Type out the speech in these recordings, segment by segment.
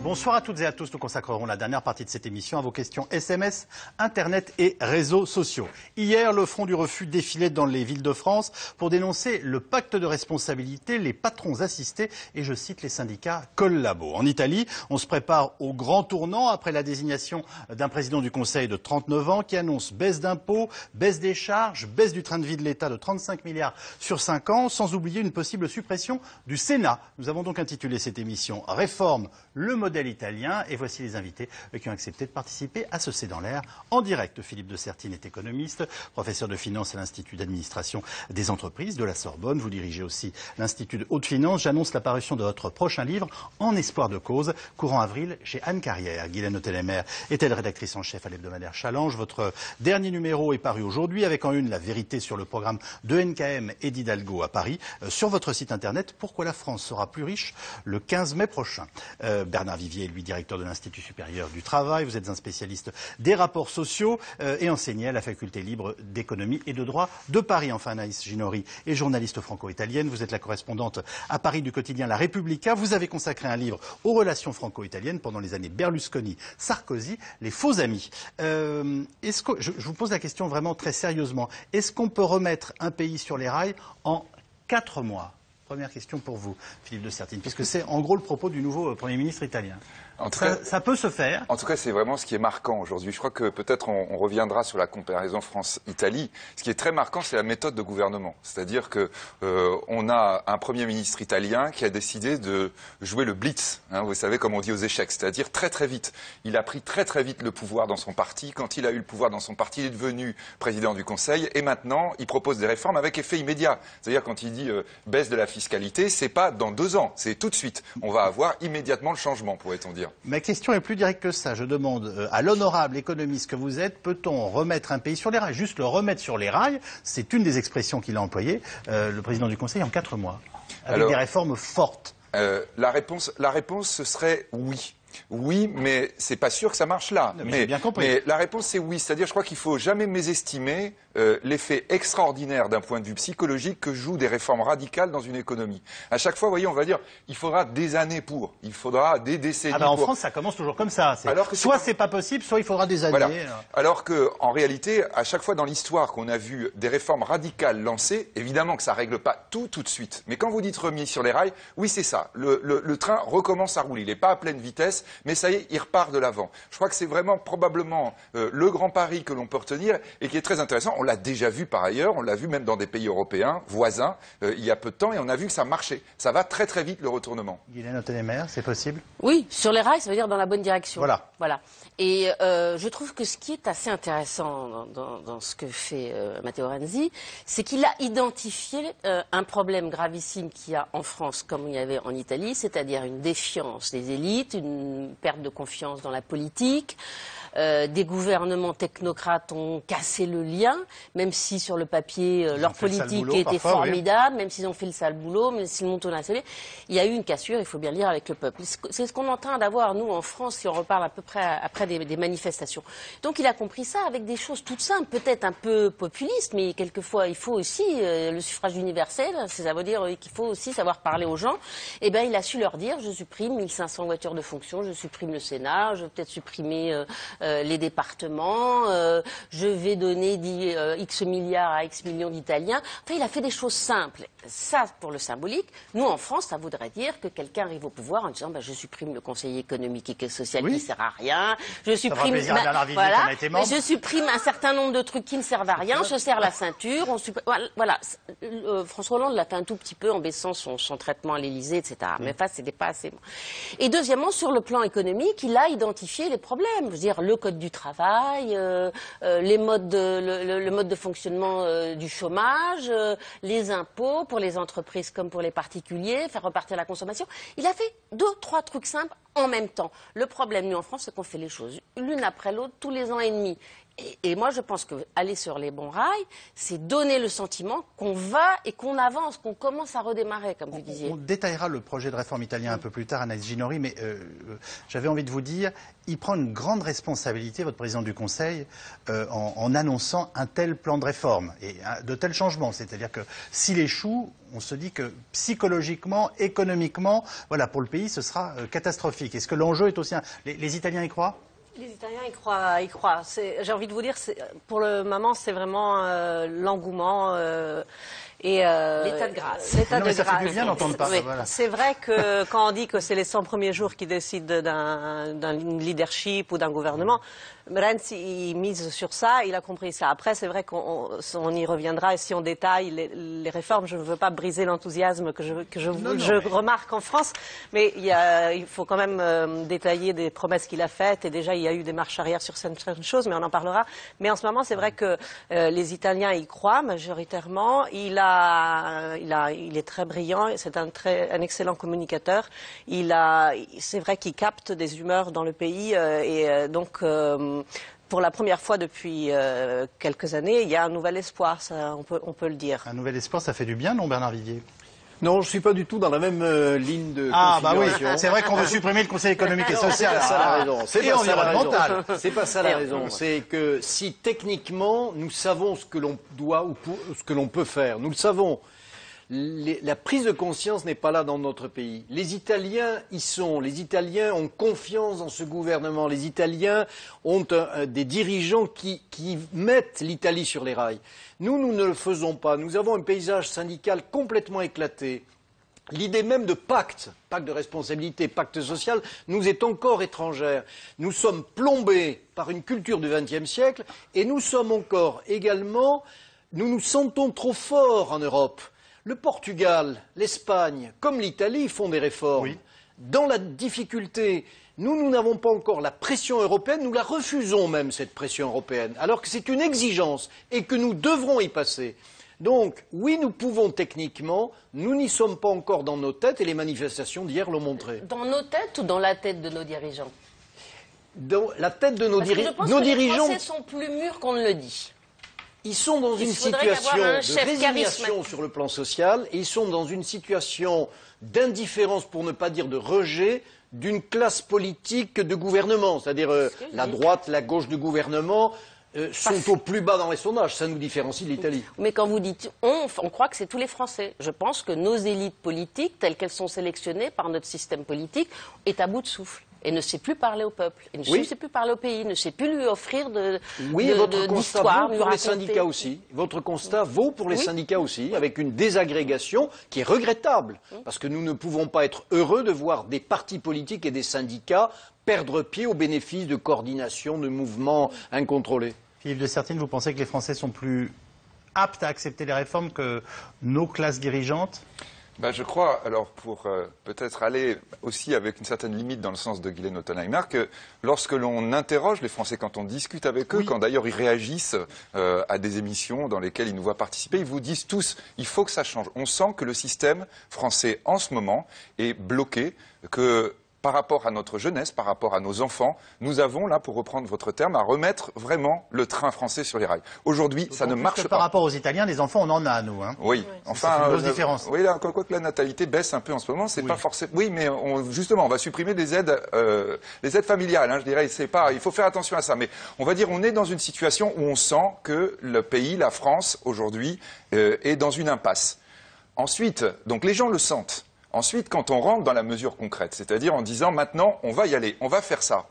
Bonsoir à toutes et à tous. Nous consacrerons la dernière partie de cette émission à vos questions SMS, Internet et réseaux sociaux. Hier, le Front du Refus défilait dans les villes de France pour dénoncer le pacte de responsabilité, les patrons assistés et, je cite, les syndicats collabos. En Italie, on se prépare au grand tournant après la désignation d'un président du Conseil de 39 ans qui annonce baisse d'impôts, baisse des charges, baisse du train de vie de l'État de 35 milliards sur 5 ans, sans oublier une possible suppression du Sénat. Nous avons donc intitulé cette émission « Réforme, le modèle italien » et voici les invités qui ont accepté de participer à ce C'est dans l'air en direct. Philippe de Sertine est économiste, professeur de finance à l'Institut d'administration des entreprises de la Sorbonne. Vous dirigez aussi l'Institut de haute finance. J'annonce la parution de votre prochain livre, En espoir de cause, courant avril chez Anne Carrière. Guylaine Autelémer est-elle rédactrice en chef à l'hebdomadaire Challenge. Votre dernier numéro est paru aujourd'hui avec en une la vérité sur le programme de NKM et d'Hidalgo à Paris. Sur votre site internet, pourquoi la France sera plus riche le 15 mai prochain. Bernard Vivier est lui directeur de l'Institut supérieur du travail. Vous êtes un spécialiste des rapports sociaux et enseignez à la faculté libre d'économie et de droit de Paris. Enfin, Anaïs Ginori est journaliste franco-italienne. Vous êtes la correspondante à Paris du quotidien La Repubblica. Vous avez consacré un livre aux relations franco-italiennes pendant les années Berlusconi-Sarkozy, les faux amis. Je vous pose la question vraiment très sérieusement. Est-ce qu'on peut remettre un pays sur les rails en 4 mois? Première question pour vous, Philippe de Sertine, puisque c'est en gros le propos du nouveau Premier ministre italien. Ça peut se faire. En tout cas, c'est vraiment ce qui est marquant aujourd'hui. Je crois que peut-être on reviendra sur la comparaison France-Italie. Ce qui est très marquant, c'est la méthode de gouvernement. C'est-à-dire que on a un Premier ministre italien qui a décidé de jouer le blitz. Hein, vous savez, comme on dit aux échecs, c'est-à-dire très très vite. Il a pris très très vite le pouvoir dans son parti. Quand il a eu le pouvoir dans son parti, il est devenu président du Conseil. Et maintenant, il propose des réformes avec effet immédiat. C'est-à-dire quand il dit baisse de la fiscalité, c'est pas dans 2 ans, c'est tout de suite. On va avoir immédiatement le changement, pourrait-on dire. Ma question est plus directe que ça. Je demande à l'honorable économiste que vous êtes, peut-on remettre un pays sur les rails? Juste le remettre sur les rails, c'est une des expressions qu'il a employées, le président du Conseil, en 4 mois, avec des réformes fortes. La réponse, ce serait oui. Oui, mais c'est pas sûr que ça marche là. Mais bien compris. Mais la réponse c'est oui. C'est-à-dire, je crois qu'il faut jamais mésestimer l'effet extraordinaire d'un point de vue psychologique que jouent des réformes radicales dans une économie. À chaque fois, vous voyez, on va dire, il faudra des années pour, il faudra des décennies en France, ça commence toujours comme ça. Soit c'est pas possible, soit il faudra des années. Voilà. Alors que, en réalité, à chaque fois dans l'histoire qu'on a vu des réformes radicales lancées, évidemment que ça règle pas tout de suite. Mais quand vous dites remis sur les rails, oui, c'est ça. Le train recommence à rouler. Il n'est pas à pleine vitesse, mais ça y est, il repart de l'avant. Je crois que c'est vraiment probablement le grand pari que l'on peut retenir et qui est très intéressant. On l'a déjà vu par ailleurs, on l'a vu même dans des pays européens voisins il y a peu de temps et on a vu que ça marchait. Ça va très très vite le retournement. Guylaine Autelémer, c'est possible? Oui, sur les rails, ça veut dire dans la bonne direction. Voilà. Et je trouve que ce qui est assez intéressant dans ce que fait Matteo Renzi, c'est qu'il a identifié un problème gravissime qu'il y a en France comme il y avait en Italie, c'est-à-dire une défiance des élites, une perte de confiance dans la politique. Des gouvernements technocrates ont cassé le lien, même si sur le papier leur politique était formidable, même s'ils ont fait le sale boulot, même si le montant a scellé, il y a eu une cassure, il faut bien le dire, avec le peuple. C'est ce qu'on est en train d'avoir, nous, en France, si on reparle à peu près après des manifestations. Donc il a compris ça avec des choses toutes simples, peut-être un peu populistes, mais quelquefois il faut aussi le suffrage universel, ça veut dire qu'il faut aussi savoir parler aux gens. Et bien il a su leur dire, je supprime 1500 voitures de fonction, je supprime le Sénat, je vais peut-être supprimer les départements, je vais donner X milliards à X millions d'Italiens. Enfin, il a fait des choses simples. Ça, pour le symbolique. Nous, en France, ça voudrait dire que quelqu'un arrive au pouvoir en disant je supprime le Conseil économique et social qui ne sert à rien, je supprime, je supprime un certain nombre de trucs qui ne servent à rien, je serre la ceinture, voilà. François Hollande l'a fait un tout petit peu en baissant son traitement à l'Élysée, etc. Mais enfin, c'était pas assez bon. Et deuxièmement, sur le plan économique, il a identifié les problèmes. Je veux dire, le code du travail, le mode de fonctionnement du chômage, les impôts pour les entreprises comme pour les particuliers, faire repartir la consommation. Il a fait 2-3 trucs simples en même temps. Le problème, nous, en France, c'est qu'on fait les choses l'une après l'autre tous les ans et demi. Et moi, je pense qu'aller sur les bons rails, c'est donner le sentiment qu'on va et qu'on avance, qu'on commence à redémarrer, comme vous disiez. On détaillera le projet de réforme italien un peu plus tard, Anaïs Ginori, mais j'avais envie de vous dire, il prend une grande responsabilité, votre président du Conseil, en annonçant un tel plan de réforme et de tels changements. C'est-à-dire que s'il échoue, on se dit que psychologiquement, économiquement, voilà, pour le pays, ce sera catastrophique. Est-ce que l'enjeu est aussi... Les Italiens y croient ? Les Italiens y croient. J'ai envie de vous dire, pour le moment, c'est vraiment l'engouement et l'état de grâce. L'état de ça grâce. fait du bien d'entendre pas. Oui. Voilà. C'est vrai que quand on dit que c'est les 100 premiers jours qui décident d'un leadership ou d'un gouvernement, Renzi il mise sur ça, il a compris ça. Après, c'est vrai qu'on y reviendra et si on détaille les réformes, je ne veux pas briser l'enthousiasme que je remarque en France, mais il faut quand même détailler des promesses qu'il a faites et déjà il y a eu des marches arrière sur certaines choses, mais on en parlera. Mais en ce moment, c'est vrai que les Italiens y croient majoritairement. Il est très brillant, c'est un excellent communicateur. C'est vrai qu'il capte des humeurs dans le pays donc pour la première fois depuis quelques années, il y a un nouvel espoir, ça, on peut le dire. Un nouvel espoir, ça fait du bien, non, Bernard Vivier? Non, je suis pas du tout dans la même ligne de bah oui, configuration. c'est vrai qu'on veut supprimer le Conseil économique et social. C'est pas ça la raison. C'est Et pas ça la raison. environnemental. C'est pas ça la raison. C'est que si techniquement nous savons ce que l'on doit ou ce que l'on peut faire, nous le savons. La prise de conscience n'est pas là dans notre pays. Les Italiens y sont. Les Italiens ont confiance dans ce gouvernement. Les Italiens ont des dirigeants qui mettent l'Italie sur les rails. Nous ne le faisons pas. Nous avons un paysage syndical complètement éclaté. L'idée même de pacte de responsabilité, pacte social, nous est encore étrangère. Nous sommes plombés par une culture du XXe siècle et nous sommes encore également, nous nous sentons trop forts en Europe. Le Portugal, l'Espagne, comme l'Italie, font des réformes. Oui. Dans la difficulté, nous n'avons pas encore la pression européenne, nous la refusons même, cette pression européenne, alors que c'est une exigence et que nous devrons y passer. Donc, oui, nous pouvons techniquement, nous n'y sommes pas encore dans nos têtes et les manifestations d'hier l'ont montré. Dans nos têtes ou dans la tête de nos dirigeants? Dans la tête de nos dirigeants. Parce que je pense que les Français sont plus mûrs qu'on ne le dit. Ils sont dans une situation de résignation sur le plan social et ils sont dans une situation d'indifférence, pour ne pas dire de rejet, d'une classe politique de gouvernement. C'est-à-dire la droite, la gauche du gouvernement sont au plus bas dans les sondages. Ça nous différencie de l'Italie. Mais quand vous dites on croit que c'est tous les Français. Je pense que nos élites politiques, telles qu'elles sont sélectionnées par notre système politique, est à bout de souffle. Et ne sait plus parler au peuple, et ne sait plus parler au pays, ne sait plus lui offrir votre constat vaut pour les syndicats aussi. Votre constat vaut pour les syndicats aussi, avec une désagrégation qui est regrettable. Parce que nous ne pouvons pas être heureux de voir des partis politiques et des syndicats perdre pied au bénéfice de coordination, de mouvements incontrôlés. Philippe de Sertine, vous pensez que les Français sont plus aptes à accepter les réformes que nos classes dirigeantes ? Je crois, alors pour peut-être aller aussi avec une certaine limite dans le sens de Guylaine Ottenheimer, que lorsque l'on interroge les Français, quand on discute avec eux, quand d'ailleurs ils réagissent à des émissions dans lesquelles ils nous voient participer, ils vous disent tous, il faut que ça change. On sent que le système français en ce moment est bloqué, que par rapport à notre jeunesse, par rapport à nos enfants, nous avons, là, pour reprendre votre terme, à remettre vraiment le train français sur les rails. Aujourd'hui, ça ne marche pas. Par rapport aux Italiens, les enfants, on en a, nous. Hein. Oui, enfin, c'est une grosse différence. Oui, là, quoi que la natalité baisse un peu en ce moment, c'est pas forcément. Oui, mais justement, on va supprimer les aides familiales. Hein, je dirais, c'est pas. Il faut faire attention à ça. Mais on va dire, on est dans une situation où on sent que le pays, la France, aujourd'hui, est dans une impasse. Ensuite, donc les gens le sentent. Ensuite, quand on rentre dans la mesure concrète, c'est-à-dire en disant maintenant on va y aller, on va faire ça,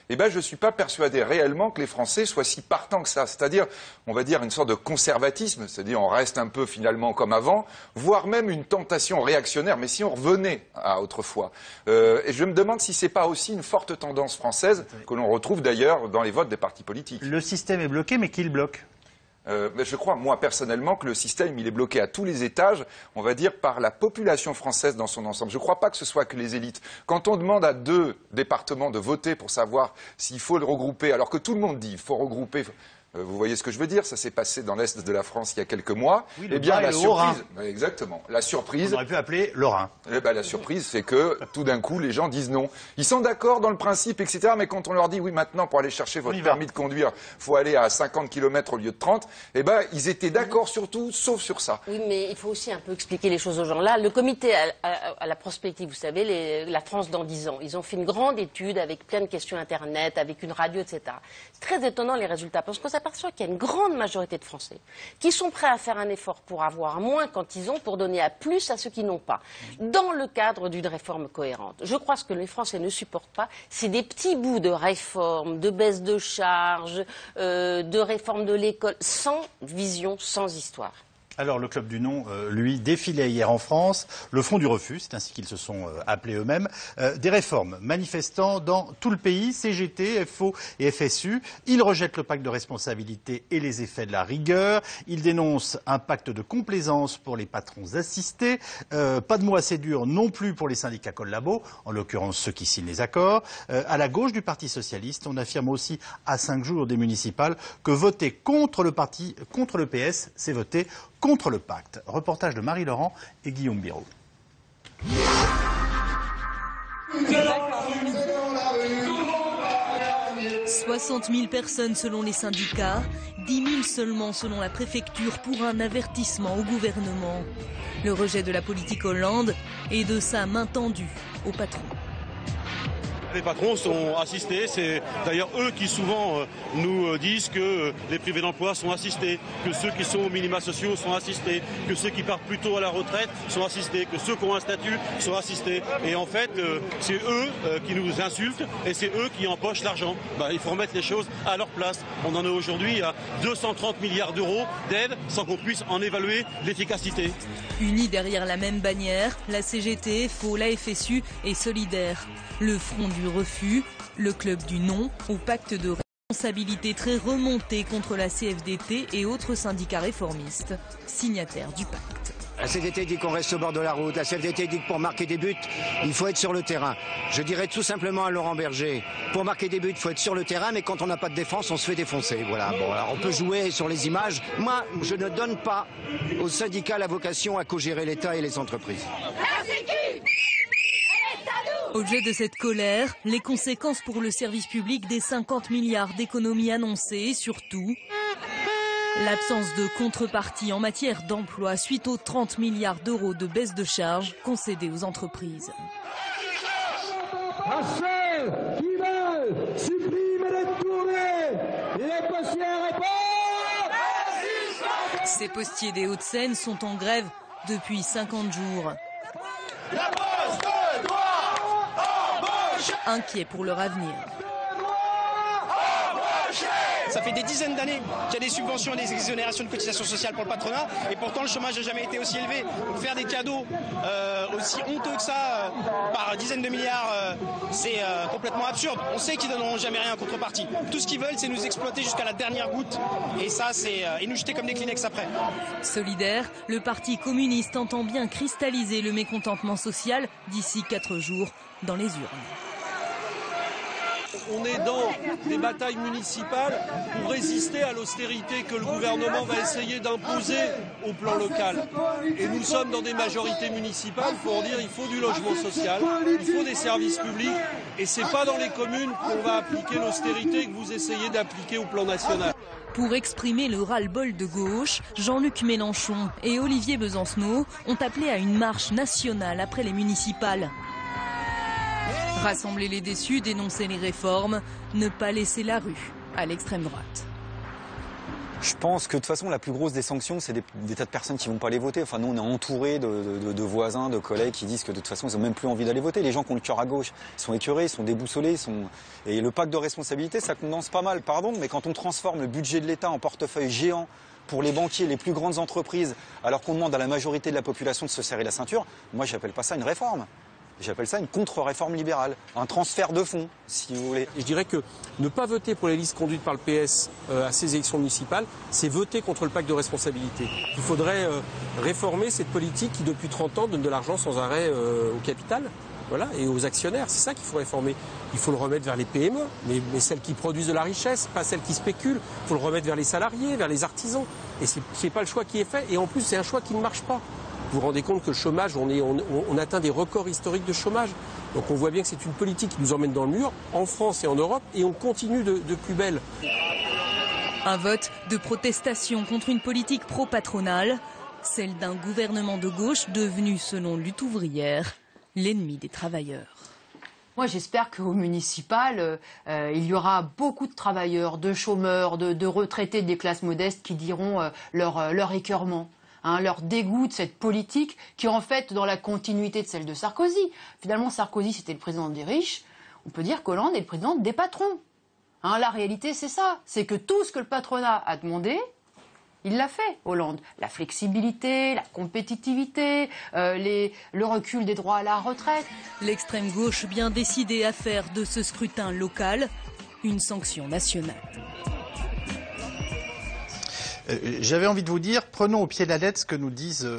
je ne suis pas persuadé réellement que les Français soient si partants que ça. C'est-à-dire, on va dire une sorte de conservatisme, c'est-à-dire on reste un peu finalement comme avant, voire même une tentation réactionnaire, mais si on revenait à autrefois. Et je me demande si ce n'est pas aussi une forte tendance française que l'on retrouve d'ailleurs dans les votes des partis politiques. Le système est bloqué, mais qui le bloque ? Mais je crois, moi, personnellement, que le système, il est bloqué à tous les étages, on va dire, par la population française dans son ensemble. Je ne crois pas que ce soit que les élites. Quand on demande à 2 départements de voter pour savoir s'il faut le regrouper, alors que tout le monde dit qu'il faut regrouper... Vous voyez ce que je veux dire? Ça s'est passé dans l'Est de la France il y a quelques mois. Oui, eh bien, la surprise... Exactement. La surprise... On aurait pu appeler le Rhin. La surprise, c'est que, tout d'un coup, les gens disent non. Ils sont d'accord dans le principe, etc., mais quand on leur dit, oui, maintenant, pour aller chercher votre permis de conduire, il faut aller à 50 km au lieu de 30, ils étaient d'accord sur tout, sauf sur ça. Oui, mais il faut aussi un peu expliquer les choses aux gens. Là, le comité à la prospective, vous savez, la France dans 10 ans, ils ont fait une grande étude avec plein de questions Internet, avec une radio, etc. C'est très étonnant, les résultats, parce qu'on s'aperçoit qu'il y a une grande majorité de Français qui sont prêts à faire un effort pour avoir moins quand ils ont, pour donner à plus à ceux qui n'ont pas, dans le cadre d'une réforme cohérente. Je crois que ce que les Français ne supportent pas, c'est des petits bouts de réforme, de baisse de charges, de réforme de l'école, sans vision, sans histoire. Alors, le Club du Non, lui, défilait hier en France le Front du Refus, c'est ainsi qu'ils se sont appelés eux-mêmes, des réformes manifestant dans tout le pays, CGT, FO et FSU. Ils rejettent le pacte de responsabilité et les effets de la rigueur. Ils dénoncent un pacte de complaisance pour les patrons assistés. Pas de mots assez durs non plus pour les syndicats collabos, en l'occurrence ceux qui signent les accords. À la gauche du Parti socialiste, on affirme aussi à 5 jours des municipales que voter contre le PS, c'est voter contre le pacte. Reportage de Marie-Laurent et Guillaume Biraud. 60 000 personnes selon les syndicats, 10 000 seulement selon la préfecture pour un avertissement au gouvernement. Le rejet de la politique Hollande et de sa main tendue aux patrons. Les patrons sont assistés, c'est d'ailleurs eux qui souvent nous disent que les privés d'emploi sont assistés, que ceux qui sont aux minima sociaux sont assistés, que ceux qui partent plus tôt à la retraite sont assistés, que ceux qui ont un statut sont assistés. Et en fait, c'est eux qui nous insultent et c'est eux qui empochent l'argent. Il faut remettre les choses à leur place. On en est aujourd'hui à 230 milliards d'euros d'aide sans qu'on puisse en évaluer l'efficacité. Unis derrière la même bannière, la CGT, FO, la FSU et Solidaire. Le Front du Refus, le Club du Non, au pacte de responsabilité très remonté contre la CFDT et autres syndicats réformistes, signataires du pacte. La CFDT dit qu'on reste au bord de la route, la CFDT dit que pour marquer des buts, il faut être sur le terrain. Je dirais tout simplement à Laurent Berger, pour marquer des buts, il faut être sur le terrain, mais quand on n'a pas de défense, on se fait défoncer. Voilà. Bon, alors on peut jouer sur les images. Moi, je ne donne pas aux syndicats la vocation à co-gérer l'État et les entreprises. Objet de cette colère, les conséquences pour le service public des 50 milliards d'économies annoncées et surtout l'absence de contrepartie en matière d'emploi suite aux 30 milliards d'euros de baisse de charges concédés aux entreprises. À ceux qui veulent supprimer les tournées, les postiers répondent. Ces postiers des Hauts-de-Seine sont en grève depuis 50 jours. La Poste doit embaucher. Inquiets pour leur avenir. Ça fait des dizaines d'années qu'il y a des subventions et des exonérations de cotisations sociales pour le patronat et pourtant le chômage n'a jamais été aussi élevé. Donc faire des cadeaux aussi honteux que ça par dizaines de milliards, c'est complètement absurde. On sait qu'ils ne donneront jamais rien en contrepartie. Tout ce qu'ils veulent, c'est nous exploiter jusqu'à la dernière goutte et ça, c'est et nous jeter comme des Kleenex après. Solidaire, le Parti communiste entend bien cristalliser le mécontentement social d'ici 4 jours dans les urnes. On est dans des batailles municipales pour résister à l'austérité que le gouvernement va essayer d'imposer au plan local. Et nous sommes dans des majorités municipales pour dire qu'il faut du logement social, il faut des services publics. Et ce n'est pas dans les communes qu'on va appliquer l'austérité que vous essayez d'appliquer au plan national. Pour exprimer le ras-le-bol de gauche, Jean-Luc Mélenchon et Olivier Besancenot ont appelé à une marche nationale après les municipales. Rassembler les déçus, dénoncer les réformes, ne pas laisser la rue à l'extrême droite. Je pense que de toute façon, la plus grosse des sanctions, c'est des tas de personnes qui ne vont pas aller voter. Enfin, nous, on est entourés de voisins, de collègues qui disent que de toute façon, ils n'ont même plus envie d'aller voter. Les gens qui ont le cœur à gauche, ils sont écœurés, ils sont déboussolés. Et le pacte de responsabilité, ça condense pas mal, pardon, mais quand on transforme le budget de l'État en portefeuille géant pour les banquiers, les plus grandes entreprises, alors qu'on demande à la majorité de la population de se serrer la ceinture, moi, j'appelle pas ça une réforme. J'appelle ça une contre-réforme libérale, un transfert de fonds, si vous voulez. Et je dirais que ne pas voter pour les listes conduites par le PS à ces élections municipales, c'est voter contre le pacte de responsabilité. Il faudrait réformer cette politique qui, depuis 30 ans, donne de l'argent sans arrêt au capital, voilà, et aux actionnaires. C'est ça qu'il faut réformer. Il faut le remettre vers les PME, mais celles qui produisent de la richesse, pas celles qui spéculent. Il faut le remettre vers les salariés, vers les artisans. Et c'est pas le choix qui est fait. Et en plus, c'est un choix qui ne marche pas. Vous vous rendez compte que le chômage, on atteint des records historiques de chômage. Donc on voit bien que c'est une politique qui nous emmène dans le mur, en France et en Europe, et on continue de plus belle. Un vote de protestation contre une politique pro-patronale, celle d'un gouvernement de gauche devenu, selon Lutte ouvrière, l'ennemi des travailleurs. Moi, j'espère qu'au municipal, il y aura beaucoup de travailleurs, de chômeurs, de retraités des classes modestes qui diront leur écœurement. Leur dégoût de cette politique qui est en fait dans la continuité de celle de Sarkozy. Finalement, Sarkozy, c'était le président des riches. On peut dire qu'Hollande est le président des patrons. La réalité, c'est ça. C'est que tout ce que le patronat a demandé, il l'a fait, Hollande. La flexibilité, la compétitivité, le recul des droits à la retraite. L'extrême gauche bien décidée à faire de ce scrutin local une sanction nationale. J'avais envie de vous dire, prenons au pied de la lettre ce que nous disent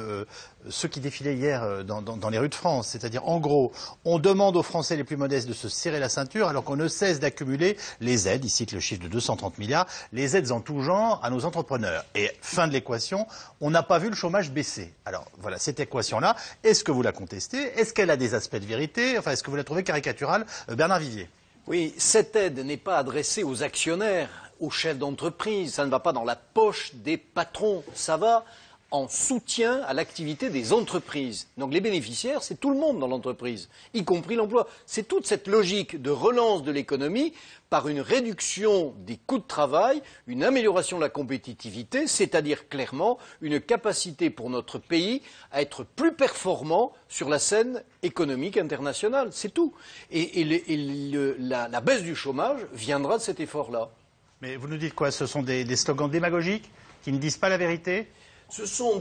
ceux qui défilaient hier dans les rues de France. C'est-à-dire, en gros, on demande aux Français les plus modestes de se serrer la ceinture alors qu'on ne cesse d'accumuler les aides, ils citent le chiffre de 230 milliards, les aides en tout genre à nos entrepreneurs. Et fin de l'équation, on n'a pas vu le chômage baisser. Alors voilà, cette équation-là, est-ce que vous la contestez? Est-ce qu'elle a des aspects de vérité? Enfin, est-ce que vous la trouvez caricaturale, Bernard Vivier? Oui, cette aide n'est pas adressée aux actionnaires, aux chefs d'entreprise, ça ne va pas dans la poche des patrons, ça va en soutien à l'activité des entreprises. Donc les bénéficiaires, c'est tout le monde dans l'entreprise, y compris l'emploi. C'est toute cette logique de relance de l'économie par une réduction des coûts de travail, une amélioration de la compétitivité, c'est-à-dire clairement une capacité pour notre pays à être plus performant sur la scène économique internationale. C'est tout. Et la baisse du chômage viendra de cet effort-là. Mais vous nous dites quoi? Ce sont des slogans démagogiques qui ne disent pas la vérité? Ce sont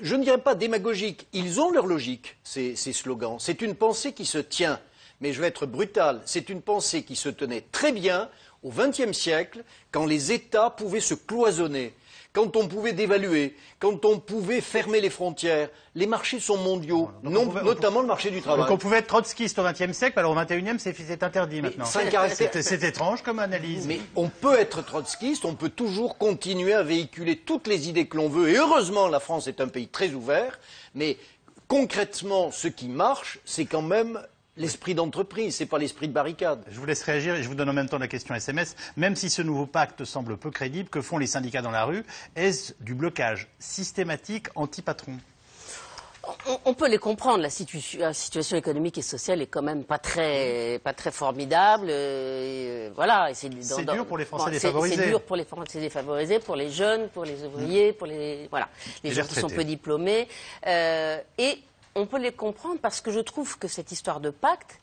je ne dirais pas démagogiques, ils ont leur logique, ces slogans. C'est une pensée qui se tient, mais je vais être brutal, c'est une pensée qui se tenait très bien au XXe siècle, quand les États pouvaient se cloisonner, quand on pouvait dévaluer, quand on pouvait fermer les frontières. Les marchés sont mondiaux, notamment le marché du travail. Donc on pouvait être trotskiste au XXe siècle, alors au XXIe, c'est interdit maintenant. C'est étrange comme analyse. Mais on peut être trotskiste, on peut toujours continuer à véhiculer toutes les idées que l'on veut. Et heureusement, la France est un pays très ouvert. Mais concrètement, ce qui marche, c'est quand même l'esprit d'entreprise, c'est pas l'esprit de barricade. Je vous laisse réagir et je vous donne en même temps la question SMS. Même si ce nouveau pacte semble peu crédible, que font les syndicats dans la rue? Est-ce du blocage systématique anti-patron? On peut les comprendre. La situation économique et sociale est quand même pas très formidable. Voilà. C'est dur pour les Français défavorisés. C'est dur pour les Français défavorisés, pour les jeunes, pour les ouvriers, pour les gens qui sont peu diplômés. Et on peut les comprendre parce que je trouve que cette histoire de pacte,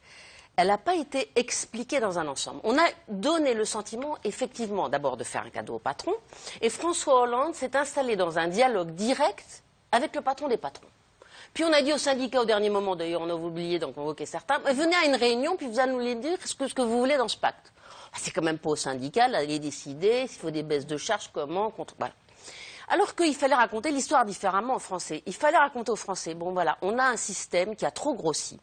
elle n'a pas été expliquée dans un ensemble. On a donné le sentiment, effectivement, d'abord de faire un cadeau au patron, et François Hollande s'est installé dans un dialogue direct avec le patron des patrons. Puis on a dit aux syndicats au dernier moment, d'ailleurs on a oublié d'en convoquer certains, venez à une réunion, puis vous allez nous dire ce que vous voulez dans ce pacte. C'est quand même pas aux syndicats d'aller décider s'il faut des baisses de charges, comment, contre... Voilà. Alors qu'il fallait raconter l'histoire différemment aux Français. Il fallait raconter aux Français, bon voilà, on a un système qui a trop grossi.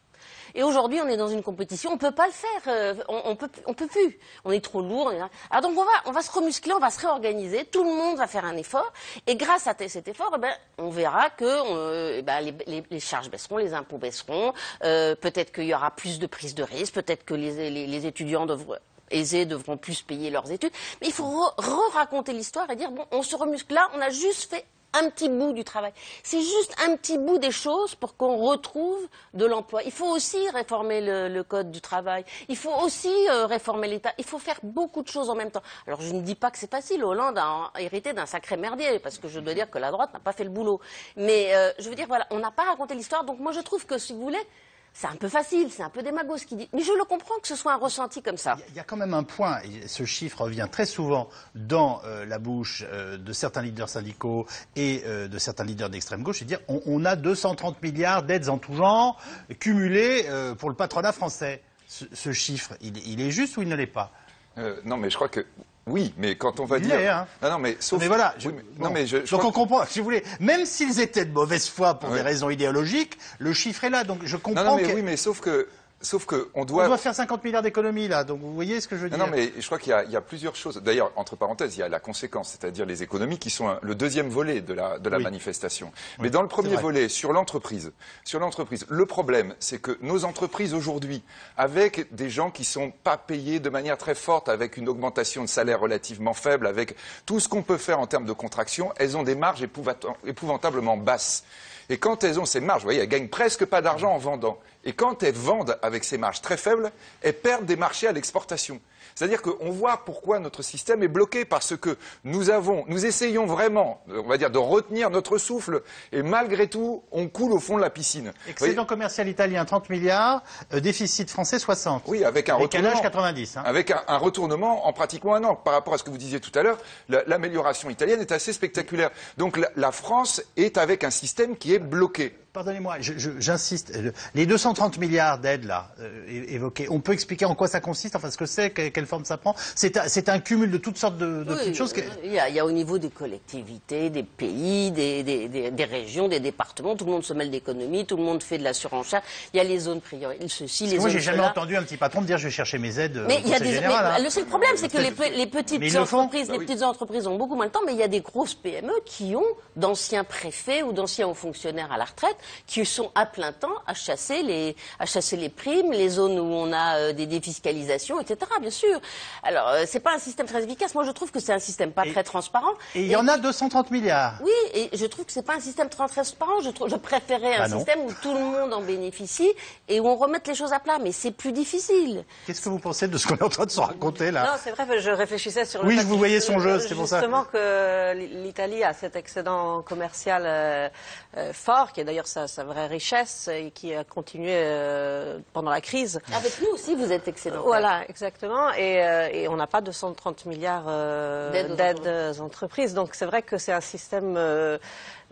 Et aujourd'hui, on est dans une compétition, on ne peut pas le faire, on peut plus. On est trop lourd. Alors donc on va se remuscler, on va se réorganiser, tout le monde va faire un effort. Et grâce à cet effort, on verra que les charges baisseront, les impôts baisseront, peut-être qu'il y aura plus de prise de risque, peut-être que les étudiants aisés devront plus payer leurs études. Mais il faut raconter l'histoire et dire, bon, on se remuscle là, on a juste fait un petit bout du travail. C'est juste un petit bout des choses pour qu'on retrouve de l'emploi. Il faut aussi réformer le code du travail. Il faut aussi réformer l'État. Il faut faire beaucoup de choses en même temps. Alors je ne dis pas que c'est facile. Hollande a hérité d'un sacré merdier, parce que je dois dire que la droite n'a pas fait le boulot. Mais je veux dire, voilà, on n'a pas raconté l'histoire. Donc moi je trouve que, si vous voulez, c'est un peu facile, c'est un peu démago ce qu'il dit. Mais je le comprends que ce soit un ressenti comme ça. Il y a quand même un point, et ce chiffre revient très souvent dans la bouche de certains leaders syndicaux et de certains leaders d'extrême gauche, c'est-à-dire on a 230 milliards d'aides en tout genre cumulées pour le patronat français. Ce chiffre, il est juste ou il ne l'est pas? Non, mais je crois que... Oui, mais quand on va dire... Hein. Non, mais sauf... Mais voilà. Donc on comprend, si vous voulez, même s'ils étaient de mauvaise foi pour des raisons idéologiques, le chiffre est là. Donc je comprends oui, mais sauf que on doit faire 50 milliards d'économies là. Donc vous voyez ce que je veux dire? Non, mais je crois qu'il y a plusieurs choses. D'ailleurs, entre parenthèses, il y a la conséquence, c'est-à-dire les économies qui sont le deuxième volet de la manifestation. Oui, mais dans le premier volet, sur l'entreprise, le problème, c'est que nos entreprises aujourd'hui, avec des gens qui sont pas payés de manière très forte, avec une augmentation de salaire relativement faible, avec tout ce qu'on peut faire en termes de contraction, elles ont des marges épouvantablement basses. Et quand elles ont ces marges, vous voyez, elles gagnent presque pas d'argent en vendant. Et quand elles vendent avec ces marges très faibles, elles perdent des marchés à l'exportation. C'est-à-dire qu'on voit pourquoi notre système est bloqué, parce que nous essayons vraiment, on va dire, de retenir notre souffle, et malgré tout, on coule au fond de la piscine. Excédent commercial italien 30 milliards, déficit français 60. Oui, avec un retournement. Décalage 90. Hein. Avec un retournement en pratiquement un an. Par rapport à ce que vous disiez tout à l'heure, l'amélioration italienne est assez spectaculaire. Donc la France est avec un système qui est bloqué. Pardonnez-moi, j'insiste. Les 230 milliards d'aides là évoquées, on peut expliquer en quoi ça consiste, enfin ce que c'est, quelle forme ça prend. C'est un cumul de toutes sortes de petites choses. Il y a au niveau des collectivités, des pays, des régions, des départements, tout le monde se mêle d'économie, tout le monde fait de la surenchère. Il y a les zones prioritaires, ceci, les zones. Moi, j'ai jamais entendu un petit patron me dire je vais chercher mes aides. Mais il y a le seul problème, c'est que les petites entreprises, les petites entreprises ont beaucoup moins de temps, mais il y a des grosses PME qui ont d'anciens préfets ou d'anciens hauts fonctionnaires à la retraite qui sont à plein temps à chasser les primes, les zones où on a des défiscalisations, etc. Bien sûr. Alors, c'est pas un système très efficace. Moi, je trouve que c'est un système pas très transparent. Et il y en a 230 milliards. Oui, et je trouve que c'est pas un système très transparent. Je préférais un système où tout le monde en bénéficie et où on remette les choses à plat. Mais c'est plus difficile. Qu'est-ce que vous pensez de ce qu'on est en train de se raconter là? Non, c'est vrai. Je réfléchissais sur le. Oui, vous voyez son jeu, c'est pour ça. Justement que l'Italie a cet excédent commercial fort, qui est d'ailleurs sa vraie richesse et qui a continué pendant la crise. Avec nous aussi, vous êtes excédentaire. Voilà, exactement. Et on n'a pas 230 milliards d'aides aux entreprises. Donc c'est vrai que c'est un système...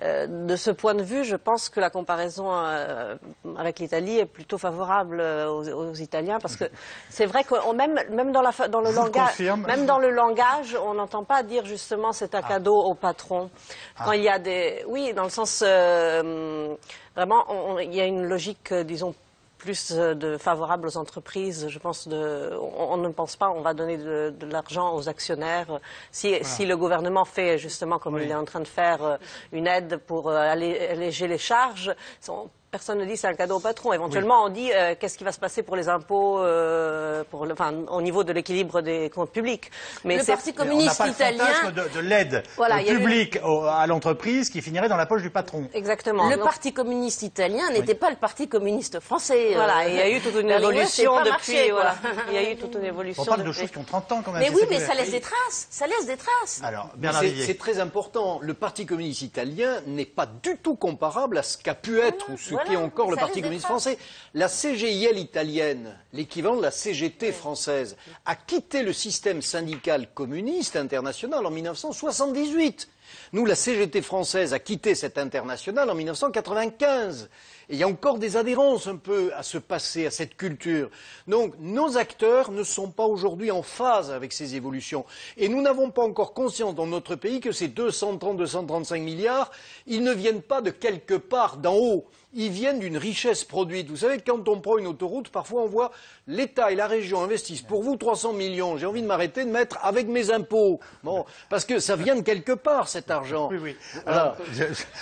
de ce point de vue, je pense que la comparaison avec l'Italie est plutôt favorable aux Italiens, parce que c'est vrai que même dans le langage, on n'entend pas dire justement c'est un cadeau au patron. Quand il y a oui, dans le sens vraiment, il y a une logique, disons, plus favorable aux entreprises. Je pense on ne pense pas on va donner de l'argent aux actionnaires. Si le gouvernement fait justement comme il est en train de faire une aide pour alléger les charges, personne ne dit c'est un cadeau au patron. Éventuellement, on dit qu'est-ce qui va se passer pour les impôts, au niveau de l'équilibre des comptes publics. Mais le Parti communiste italien, on n'a pas le fantasme de l'aide publique à l'entreprise qui finirait dans la poche du patron. Exactement. Le Parti communiste italien n'était pas le Parti communiste français. Voilà, il y a eu toute une évolution depuis. Voilà. Il y a eu toute une évolution. On parle de choses qui ont 30 ans quand même. Mais oui, mais ça laisse des traces. Ça laisse des traces. Alors, c'est très important. Le Parti communiste italien n'est pas du tout comparable à ce qu'a pu être ou ce qu'est encore le Parti communiste français. La CGIL italienne, l'équivalent de la CGT française, a quitté le système syndical communiste international en 1978. Nous, la CGT française a quitté cette internationale en 1995. Et il y a encore des adhérences un peu à ce passé, à cette culture. Donc, nos acteurs ne sont pas aujourd'hui en phase avec ces évolutions. Et nous n'avons pas encore conscience dans notre pays que ces 235 milliards, ils ne viennent pas de quelque part d'en haut. Ils viennent d'une richesse produite. Vous savez, quand on prend une autoroute, parfois on voit l'État et la région investissent pour vous 300 millions. J'ai envie de m'arrêter de mettre avec mes impôts. Bon, parce que ça vient de quelque part, cet argent. Oui. Alors,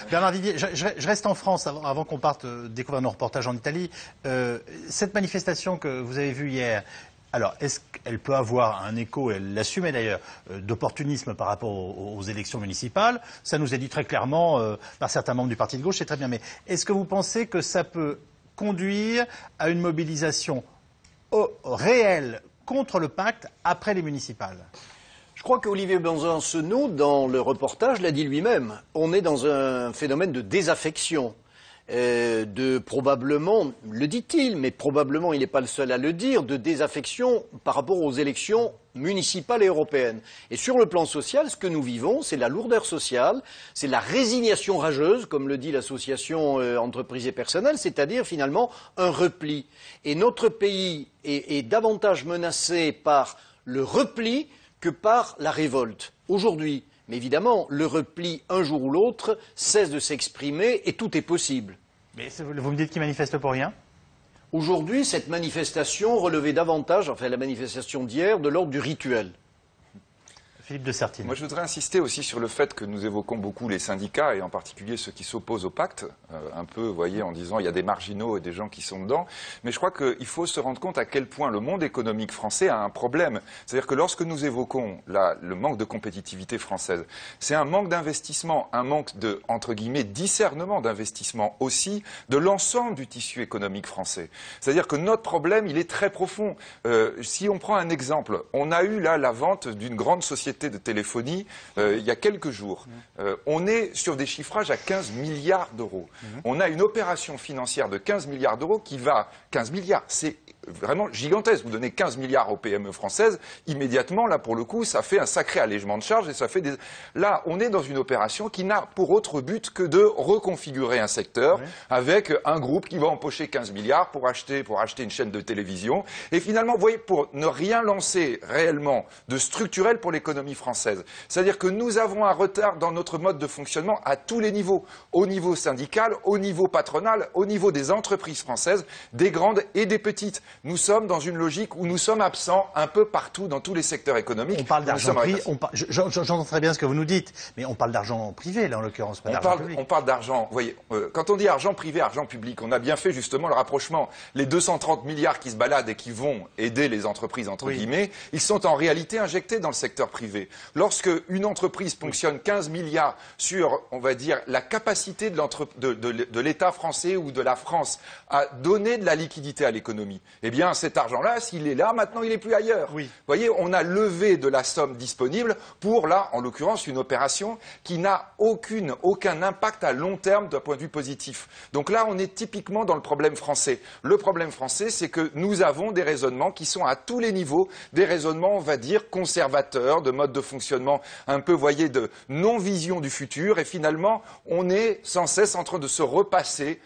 Bernard Vivier, je reste en France avant qu'on parte découvrir nos reportages en Italie. Cette manifestation que vous avez vue hier, alors, est-ce qu'elle peut avoir un écho, et elle l'assumait d'ailleurs, d'opportunisme par rapport aux élections municipales? Ça nous est dit très clairement par certains membres du Parti de gauche, c'est très bien. Mais est-ce que vous pensez que ça peut conduire à une mobilisation réelle contre le pacte après les municipales? Je crois qu'Olivier Benzencenot, dans le reportage, l'a dit lui-même. On est dans un phénomène de désaffection. Probablement, le dit-il, mais probablement il n'est pas le seul à le dire, de désaffection par rapport aux élections municipales et européennes. Et sur le plan social, ce que nous vivons, c'est la lourdeur sociale, c'est la résignation rageuse, comme le dit l'association Entreprises et Personnel, c'est-à-dire finalement un repli. Et notre pays est davantage menacé par le repli que par la révolte. Aujourd'hui, mais évidemment, le repli, un jour ou l'autre, cesse de s'exprimer et tout est possible. Mais vous me dites qu'il manifeste pour rien? Aujourd'hui, cette manifestation relevait davantage, enfin la manifestation d'hier, de l'ordre du rituel. Philippe de Sertine. Moi, je voudrais insister aussi sur le fait que nous évoquons beaucoup les syndicats, et en particulier ceux qui s'opposent au pacte, un peu, vous voyez, en disant il y a des marginaux et des gens qui sont dedans. Mais je crois qu'il faut se rendre compte à quel point le monde économique français a un problème. C'est-à-dire que lorsque nous évoquons le manque de compétitivité française, c'est un manque d'investissement, un manque de, entre guillemets, discernement d'investissement aussi de l'ensemble du tissu économique français. C'est-à-dire que notre problème, il est très profond. Si on prend un exemple, on a eu là la vente d'une grande société de téléphonie il y a quelques jours. On est sur des chiffrages à 15 milliards d'euros. On a une opération financière de 15 milliards d'euros qui va... 15 milliards, c'est vraiment gigantesque. Vous donnez 15 milliards aux PME françaises, immédiatement, là, pour le coup, ça fait un sacré allègement de charges et ça fait des... Là, on est dans une opération qui n'a pour autre but que de reconfigurer un secteur avec un groupe qui va empocher 15 milliards pour acheter une chaîne de télévision. Et finalement, vous voyez, pour ne rien lancer réellement de structurel pour l'économie française. C'est-à-dire que nous avons un retard dans notre mode de fonctionnement à tous les niveaux. Au niveau syndical, au niveau patronal, au niveau des entreprises françaises, des grandes et des petites. Nous sommes dans une logique où nous sommes absents un peu partout dans tous les secteurs économiques. On parle d'argent privé. J'entends très bien ce que vous nous dites, mais on parle d'argent privé, là, en l'occurrence, pas d'argent public. On parle d'argent. Vous voyez, quand on dit argent privé, argent public, on a bien fait justement le rapprochement. Les 230 milliards qui se baladent et qui vont aider les entreprises, entre guillemets, ils sont en réalité injectés dans le secteur privé. Lorsque une entreprise ponctionne 15 milliards sur, on va dire, la capacité de l'État français ou de la France à donner de la liquidité à l'économie, eh bien, cet argent-là, s'il est là, maintenant, il n'est plus ailleurs. Vous voyez, on a levé de la somme disponible pour, là, en l'occurrence, une opération qui n'a aucun impact à long terme d'un point de vue positif. Donc là, on est typiquement dans le problème français. Le problème français, c'est que nous avons des raisonnements qui sont à tous les niveaux, des raisonnements, on va dire, conservateurs, de mode de fonctionnement un peu, vous voyez, de non-vision du futur. Et finalement, on est sans cesse en train de se repasser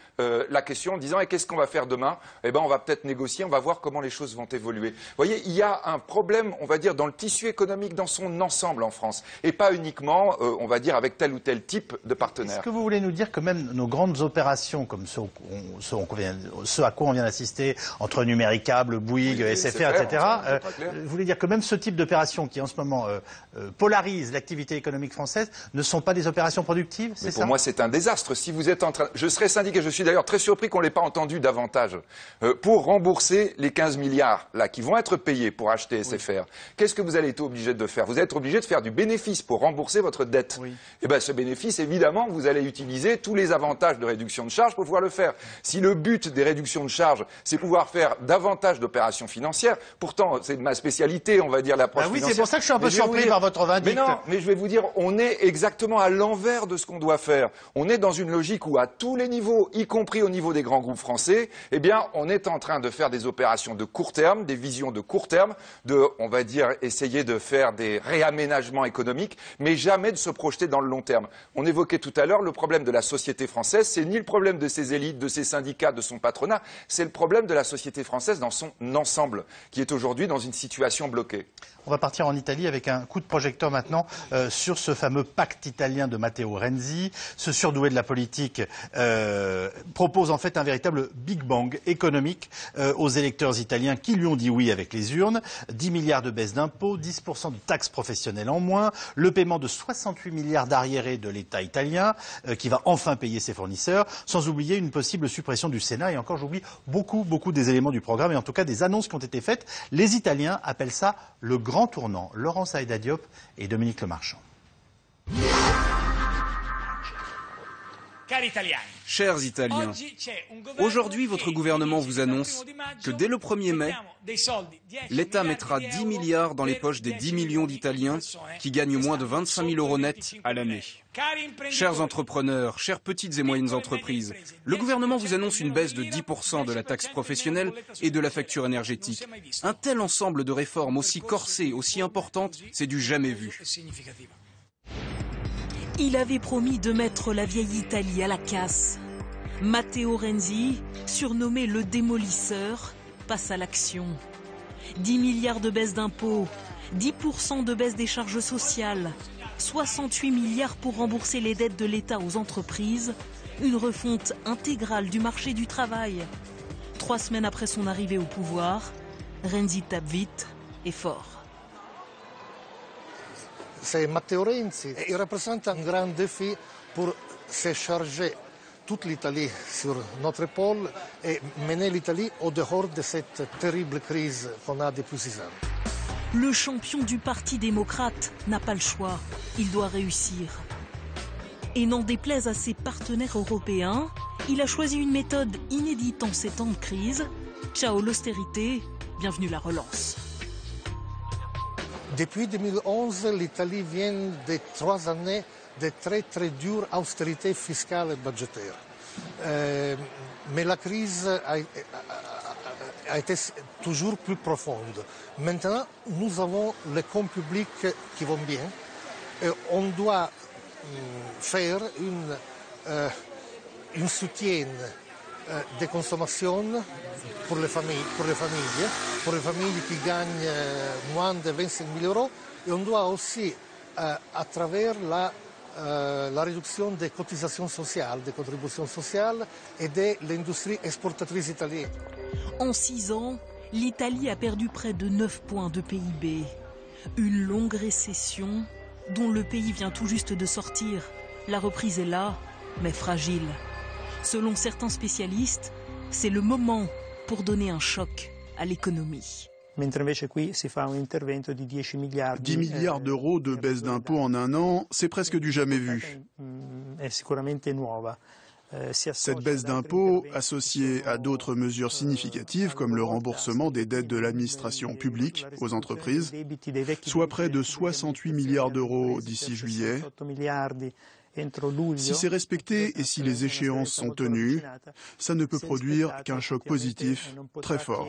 la question en disant qu'est-ce qu'on va faire demain? Eh bien, on va peut-être négocier, on va voir comment les choses vont évoluer. Vous voyez, il y a un problème, on va dire, dans le tissu économique dans son ensemble en France, et pas uniquement, on va dire, avec tel ou tel type de partenaire. Est-ce que vous voulez nous dire que même nos grandes opérations, comme ce à quoi on vient d'assister, entre Numéricable, Bouygues, SFR, etc., vous voulez dire que même ce type d'opération qui, en ce moment, polarise l'activité économique française, ne sont pas des opérations productives? Mais pour moi, c'est un désastre. Si vous êtes en train... Je serais syndiqué, je suis d'ailleurs très surpris qu'on ne l'ait pas entendu davantage. Pour rembourser les 15 milliards là, qui vont être payés pour acheter SFR, qu'est-ce que vous allez être obligé de faire? Vous allez être obligé de faire du bénéfice pour rembourser votre dette. Et bien ce bénéfice, évidemment, vous allez utiliser tous les avantages de réduction de charges pour pouvoir le faire. Si le but des réductions de charges, c'est pouvoir faire davantage d'opérations financières, pourtant c'est de ma spécialité, on va dire, l'approche financière. C'est pour ça que je suis un peu surpris par votre vindicte. Mais non, mais je vais vous dire, on est exactement à l'envers de ce qu'on doit faire. On est dans une logique où à tous les niveaux, y compris au niveau des grands groupes français, eh bien, on est en train de faire des opérations de court terme, des visions de court terme, on va dire, essayer de faire des réaménagements économiques, mais jamais de se projeter dans le long terme. On évoquait tout à l'heure le problème de la société française, c'est ni le problème de ses élites, de ses syndicats, de son patronat, c'est le problème de la société française dans son ensemble, qui est aujourd'hui dans une situation bloquée. On va partir en Italie avec un coup de projecteur maintenant sur ce fameux pacte italien de Matteo Renzi. Ce surdoué de la politique propose en fait un véritable Big Bang économique aux électeurs italiens qui lui ont dit oui avec les urnes. 10 milliards de baisse d'impôts, 10% de taxes professionnelles en moins, le paiement de 68 milliards d'arriérés de l'État italien qui va enfin payer ses fournisseurs, sans oublier une possible suppression du Sénat. Et encore, j'oublie beaucoup des éléments du programme et en tout cas des annonces qui ont été faites. Les Italiens appellent ça le grand tournant. Laurence Aïda Diop et Dominique Lemarchand. Chers Italiens, aujourd'hui votre gouvernement vous annonce que dès le 1er mai, l'État mettra 10 milliards dans les poches des 10 millions d'Italiens qui gagnent moins de 25 000 € net à l'année. Chers entrepreneurs, chères petites et moyennes entreprises, le gouvernement vous annonce une baisse de 10% de la taxe professionnelle et de la facture énergétique. Un tel ensemble de réformes aussi corsées, aussi importantes, c'est du jamais vu. Il avait promis de mettre la vieille Italie à la casse. Matteo Renzi, surnommé le démolisseur, passe à l'action. 10 milliards de baisse d'impôts, 10% de baisse des charges sociales, 68 milliards pour rembourser les dettes de l'État aux entreprises, une refonte intégrale du marché du travail. 3 semaines après son arrivée au pouvoir, Renzi tape vite et fort. c'est Matteo Renzi. Il représente un grand défi pour se charger toute l'Italie sur notre épaule et mener l'Italie au dehors de cette terrible crise qu'on a depuis 6 ans. Le champion du Parti démocrate n'a pas le choix. Il doit réussir. Et n'en déplaise à ses partenaires européens, il a choisi une méthode inédite en ces temps de crise. Ciao l'austérité, bienvenue la relance. Depuis 2011, l'Italie vient de 3 années de très très dure austérité fiscale et budgétaire. Mais la crise a été toujours plus profonde. Maintenant, nous avons les comptes publics qui vont bien. Et on doit faire un soutien de consommation pour les familles qui gagnent moins de 25 000 euros. Et on doit aussi, à travers la réduction des cotisations sociales, des contributions sociales et de l'industrie exportatrice italienne. En 6 ans, l'Italie a perdu près de 9 points de PIB. Une longue récession dont le pays vient tout juste de sortir. La reprise est là, mais fragile. Selon certains spécialistes, c'est le moment pour donner un choc à l'économie. 10 milliards d'euros de baisse d'impôts en un an, c'est presque du jamais vu. Cette baisse d'impôts, associée à d'autres mesures significatives comme le remboursement des dettes de l'administration publique aux entreprises, soit près de 68 milliards d'euros d'ici juillet. Si c'est respecté et si les échéances sont tenues, ça ne peut produire qu'un choc positif très fort.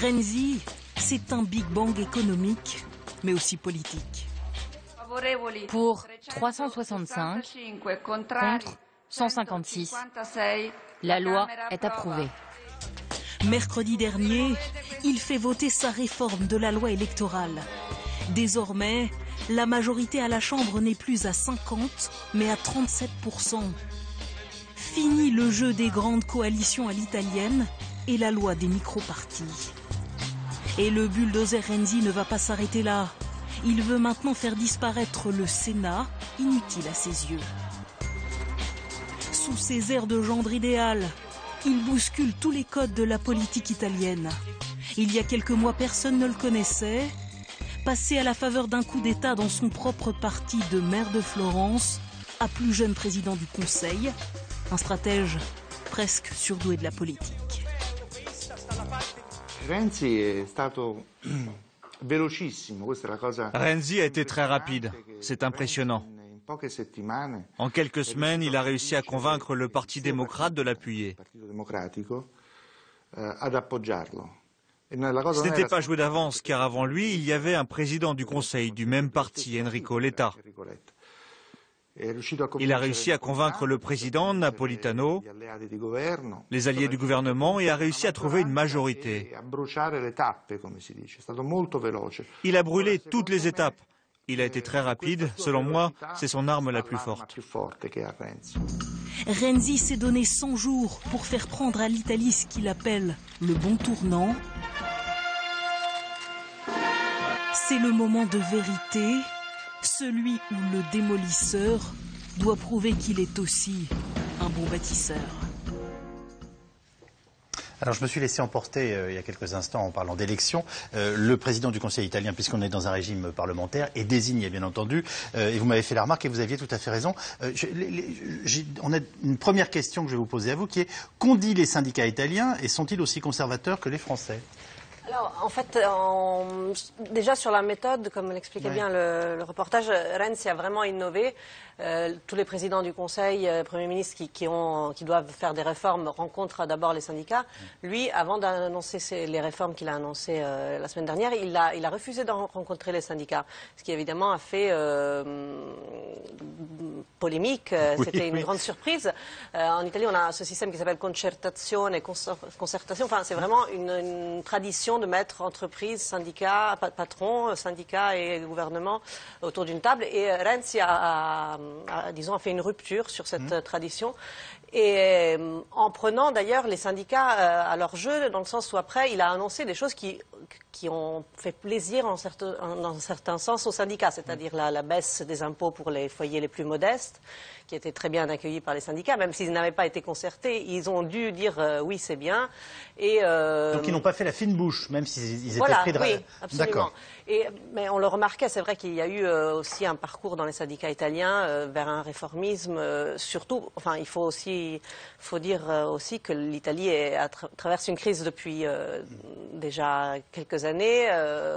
Renzi, c'est un Big Bang économique, mais aussi politique. Pour 365, contre 156. La loi est approuvée. Mercredi dernier, il fait voter sa réforme de la loi électorale. Désormais, la majorité à la Chambre n'est plus à 50, mais à 37%. Fini le jeu des grandes coalitions à l'italienne et la loi des micro-partis. Et le bulldozer Renzi ne va pas s'arrêter là. Il veut maintenant faire disparaître le Sénat, inutile à ses yeux. Sous ses airs de gendre idéal, il bouscule tous les codes de la politique italienne. Il y a quelques mois, personne ne le connaissait. Passé à la faveur d'un coup d'État dans son propre parti de maire de Florence, à plus jeune président du Conseil, un stratège presque surdoué de la politique. Renzi a été très rapide, c'est impressionnant. En quelques semaines, il a réussi à convaincre le Parti démocrate de l'appuyer. Ce n'était pas joué d'avance, car avant lui, il y avait un président du Conseil du même parti, Enrico Letta. Il a réussi à convaincre le président Napolitano, les alliés du gouvernement, et a réussi à trouver une majorité. Il a brûlé toutes les étapes. Il a été très rapide. Selon moi, c'est son arme la plus forte. Renzi s'est donné 100 jours pour faire prendre à l'Italie ce qu'il appelle le bon tournant. C'est le moment de vérité, celui où le démolisseur doit prouver qu'il est aussi un bon bâtisseur. Alors je me suis laissé emporter il y a quelques instants en parlant d'élections. Le président du Conseil italien, puisqu'on est dans un régime parlementaire, est désigné bien entendu. Et vous m'avez fait la remarque et vous aviez tout à fait raison. On a une première question que je vais vous poser à vous qui est qu'ont dit les syndicats italiens et sont-ils aussi conservateurs que les Français ? Alors, en fait, déjà sur la méthode, comme l'expliquait bien le reportage, Renzi a vraiment innové. Tous les présidents du Conseil, premiers ministres qui doivent faire des réformes rencontrent d'abord les syndicats. Lui, avant d'annoncer les réformes qu'il a annoncées la semaine dernière, il a refusé de rencontrer les syndicats, ce qui évidemment a fait polémique. C'était une grande surprise. En Italie, on a ce système qui s'appelle concertazione, concertation. Enfin, c'est vraiment une tradition tradition de mettre entreprises, syndicats, patrons, syndicats et gouvernement autour d'une table. Et Renzi disons, a fait une rupture sur cette tradition. Et en prenant d'ailleurs les syndicats à leur jeu, dans le sens où après, il a annoncé des choses qui ont fait plaisir dans un certain sens aux syndicats, c'est-à-dire la baisse des impôts pour les foyers les plus modestes, qui était très bien accueillie par les syndicats, même s'ils n'avaient pas été concertés, ils ont dû dire oui, c'est bien. Et, donc ils n'ont pas fait la fine bouche, même s'ils étaient voilà, pris de... Oui, absolument. Mais on le remarquait, c'est vrai qu'il y a eu aussi un parcours dans les syndicats italiens vers un réformisme, surtout, enfin il faut dire aussi que l'Italie traverse une crise depuis déjà quelques années,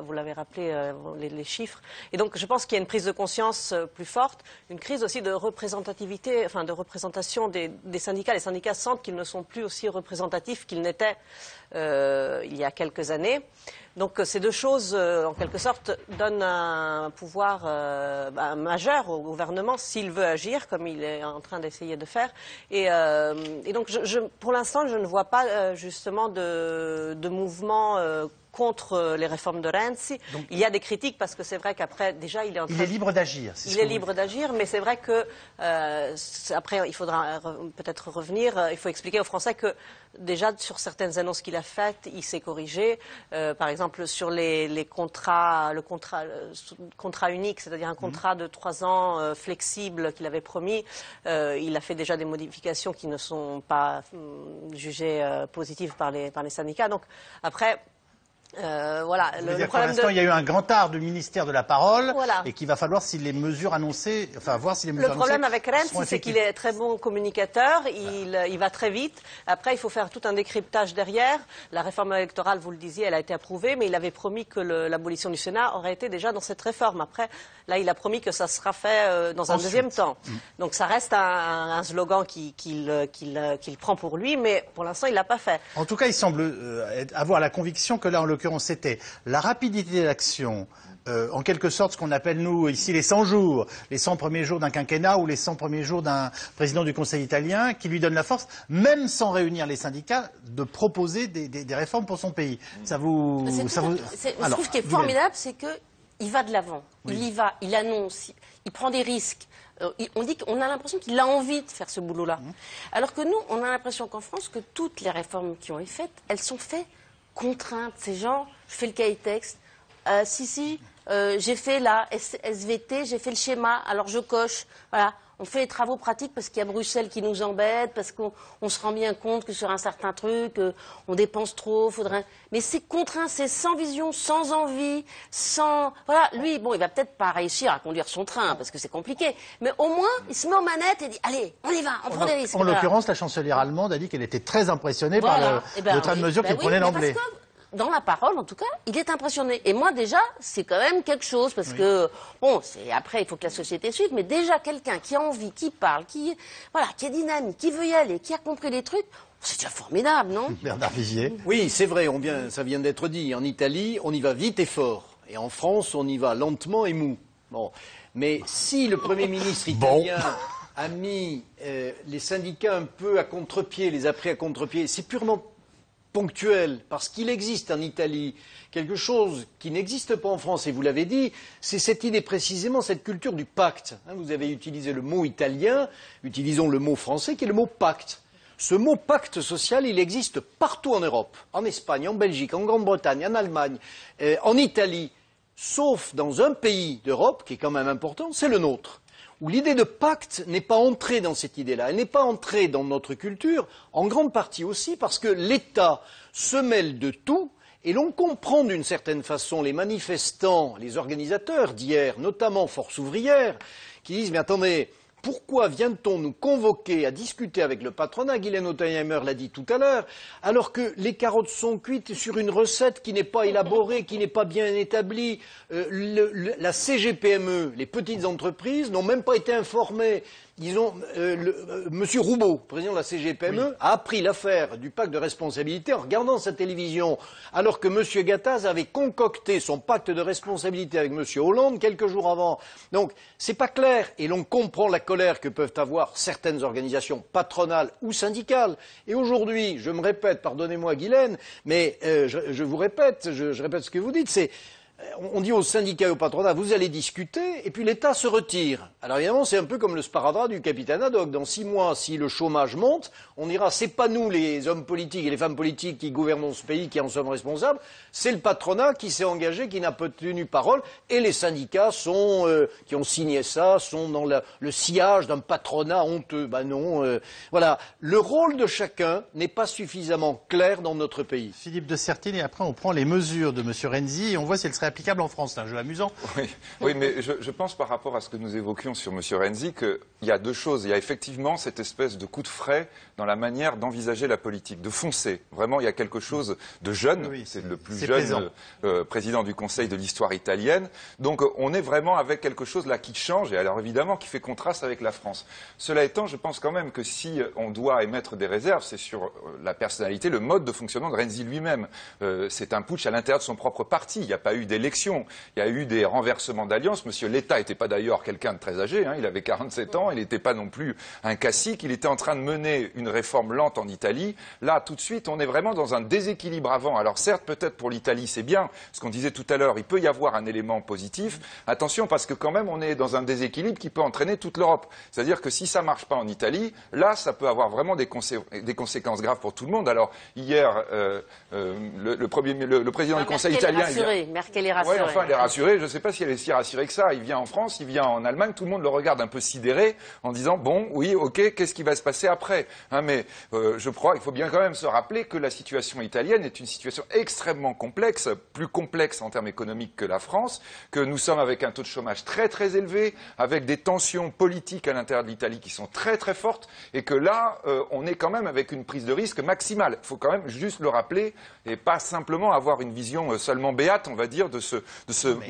vous l'avez rappelé, les chiffres, et donc je pense qu'il y a une prise de conscience plus forte, une crise aussi de représentativité, enfin de représentation des syndicats. Les syndicats sentent qu'ils ne sont plus aussi représentatifs qu'ils n'étaient il y a quelques années. Donc ces deux choses, en quelque sorte, donnent un pouvoir majeur au gouvernement s'il veut agir, comme il est en train d'essayer de faire. Et donc, pour l'instant, je ne vois pas justement de mouvement contre les réformes de Renzi. Donc, il y a des critiques parce que c'est vrai qu'après, déjà, il est en train... Il est libre d'agir. Il est libre d'agir, mais c'est vrai que après, il faudra peut-être revenir. Il faut expliquer aux Français que déjà, sur certaines annonces qu'il a faites, il s'est corrigé. Par exemple, sur le contrat unique, c'est-à-dire un contrat de 3 ans flexible qu'il avait promis, il a fait déjà des modifications qui ne sont pas jugées positives par les syndicats. Donc, après... voilà, pour l'instant, il y a eu un grand art du ministère de la parole, voilà. Et qu'il va falloir si les mesures annoncées, enfin voir si les mesures annoncées. Le problème avec Renzi, c'est qu'il est très bon communicateur, il va très vite. Après, il faut faire tout un décryptage derrière. La réforme électorale, vous le disiez, elle a été approuvée, mais il avait promis que l'abolition du Sénat aurait été déjà dans cette réforme. Après, là, il a promis que ça sera fait dans un deuxième temps. Donc, ça reste un slogan qu'il prend pour lui, mais pour l'instant, il l'a pas fait. En tout cas, il semble avoir la conviction que là, en l'occurrence, c'était la rapidité d'action, en quelque sorte ce qu'on appelle nous ici les 100 jours, les 100 premiers jours d'un quinquennat ou les 100 premiers jours d'un président du Conseil italien, qui lui donne la force, même sans réunir les syndicats, de proposer des réformes pour son pays. Je trouve ce qui est formidable, c'est qu'il va de l'avant, il y va, il annonce, il prend des risques. On a l'impression qu'il a envie de faire ce boulot-là. Alors que nous, on a l'impression qu'en France, que toutes les réformes qui ont été faites, elles sont faites contraintes. C'est genre, je fais le cahier texte, j'ai fait la SVT, j'ai fait le schéma, alors je coche. Voilà, on fait les travaux pratiques parce qu'il y a Bruxelles qui nous embête, parce qu'on se rend bien compte que sur un certain truc, on dépense trop, mais c'est contraint, c'est sans vision, sans envie, sans... Voilà, lui, bon, il va peut-être pas réussir à conduire son train, parce que c'est compliqué, mais au moins, il se met aux manettes et dit, allez, on y va, on prend des risques. En l'occurrence, la chancelière allemande a dit qu'elle était très impressionnée par le train de mesure qu'il prenait d'emblée. Dans la parole, en tout cas, il est impressionné. Et moi, déjà, c'est quand même quelque chose, parce que, bon, après, il faut que la société suive, mais déjà, quelqu'un qui a envie, qui parle, qui est dynamique, qui veut y aller, qui a compris les trucs, c'est déjà formidable, non? Bernard Vigier. Oui, c'est vrai, ça vient d'être dit. En Italie, on y va vite et fort. Et en France, on y va lentement et mou. Bon. Mais si le Premier ministre italien a mis les syndicats un peu à contre-pied, les a pris à contre-pied, c'est purement ponctuel, parce qu'il existe en Italie quelque chose qui n'existe pas en France, et vous l'avez dit, c'est cette idée précisément, cette culture du pacte. Vous avez utilisé le mot italien, utilisons le mot français qui est le mot pacte. Ce mot pacte social, il existe partout en Europe, en Espagne, en Belgique, en Grande-Bretagne, en Allemagne, en Italie, sauf dans un pays d'Europe qui est quand même important, c'est le nôtre, où l'idée de pacte n'est pas entrée dans cette idée-là. Elle n'est pas entrée dans notre culture, en grande partie aussi parce que l'État se mêle de tout, et l'on comprend d'une certaine façon les manifestants, les organisateurs d'hier, notamment Force ouvrière, qui disent « Mais attendez, pourquoi vient-on nous convoquer à discuter avec le patronat ?» Guylaine Ottenheimer l'a dit tout à l'heure, alors que les carottes sont cuites sur une recette qui n'est pas élaborée, qui n'est pas bien établie. La CGPME, les petites entreprises, n'ont même pas été informées. disons, Monsieur Roubaud, président de la CGPME, a appris l'affaire du pacte de responsabilité en regardant sa télévision, alors que Monsieur Gattaz avait concocté son pacte de responsabilité avec Monsieur Hollande quelques jours avant. Donc, c'est pas clair, et l'on comprend la colère que peuvent avoir certaines organisations patronales ou syndicales. Et aujourd'hui, je me répète, pardonnez-moi Guylaine, mais je vous répète, je répète ce que vous dites, c'est on dit aux syndicats et au patronat, vous allez discuter, et puis l'État se retire. Alors évidemment, c'est un peu comme le sparadrap du capitaine Haddock. Dans 6 mois, si le chômage monte, on dira, c'est pas nous les hommes politiques et les femmes politiques qui gouvernons ce pays qui en sommes responsables, c'est le patronat qui s'est engagé, qui n'a pas tenu parole, et les syndicats qui ont signé ça, sont dans le sillage d'un patronat honteux. Ben non, voilà. Le rôle de chacun n'est pas suffisamment clair dans notre pays. Philippe de Sertine, et après on prend les mesures de M. Renzi et on voit si elles seraient applicable en France. C'est un jeu amusant. Oui, mais je pense par rapport à ce que nous évoquions sur M. Renzi qu'il y a deux choses. Il y a effectivement cette espèce de coup de frais dans la manière d'envisager la politique, de foncer. Vraiment, il y a quelque chose de jeune. Oui, c'est le plus jeune président du Conseil de l'histoire italienne. Donc on est vraiment avec quelque chose là qui change et alors évidemment qui fait contraste avec la France. Cela étant, je pense quand même que si on doit émettre des réserves, c'est sur la personnalité, le mode de fonctionnement de Renzi lui-même. C'est un putsch à l'intérieur de son propre parti. Il n'y a pas eu d'élection. Il y a eu des renversements d'alliances. Monsieur Letta n'était pas d'ailleurs quelqu'un de très âgé. Il avait 47 ans. Il n'était pas non plus un cacique. Il était en train de mener une réforme lente en Italie. Là, tout de suite, on est vraiment dans un déséquilibre avant. Alors certes, peut-être pour l'Italie, c'est bien. Ce qu'on disait tout à l'heure, il peut y avoir un élément positif. Attention, parce que quand même, on est dans un déséquilibre qui peut entraîner toute l'Europe. C'est-à-dire que si ça ne marche pas en Italie, là, ça peut avoir vraiment des conséquences graves pour tout le monde. Alors, hier, le président du Conseil italien... Merkel est rassurée. Oui, enfin, elle est rassurée. Je ne sais pas si elle est si rassurée que ça. Il vient en France, il vient en Allemagne. Tout le monde le regarde un peu sidéré en disant, bon, oui, ok, qu'est-ce qui va se passer après mais je crois qu'il faut bien quand même se rappeler que la situation italienne est une situation extrêmement complexe, plus complexe en termes économiques que la France, que nous sommes avec un taux de chômage très très élevé, avec des tensions politiques à l'intérieur de l'Italie qui sont très très fortes, et que là, on est quand même avec une prise de risque maximale. Il faut quand même juste le rappeler et pas simplement avoir une vision seulement béate, on va dire, de ce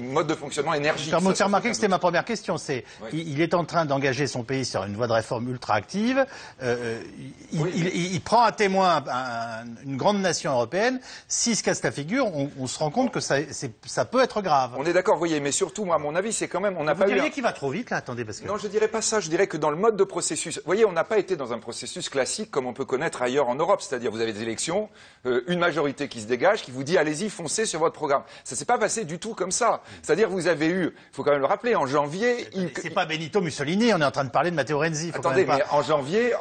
mode de fonctionnement énergique. Je me suis remarqué que c'était ma première question. C'est, il est en train d'engager son pays sur une voie de réforme ultra active. Il prend à témoin une grande nation européenne. S'il se casse la figure, on se rend compte que ça peut être grave. On est d'accord, vous voyez, mais surtout, moi, à mon avis, c'est quand même... Vous diriez qu'il va trop vite, là, attendez, parce que... Non, je dirais pas ça. Je dirais que dans le mode de processus... Vous voyez, on n'a pas été dans un processus classique comme on peut connaître ailleurs en Europe. C'est-à-dire, vous avez des élections, une majorité qui se dégage, qui vous dit, allez-y, foncez sur votre programme. Ça s'est pas passé du tout comme ça. C'est-à-dire, vous avez eu, il faut quand même le rappeler, en janvier... C'est pas Benito Mussolini, on est en train de parler de Matteo Renzi. Attendez, mais en janvier,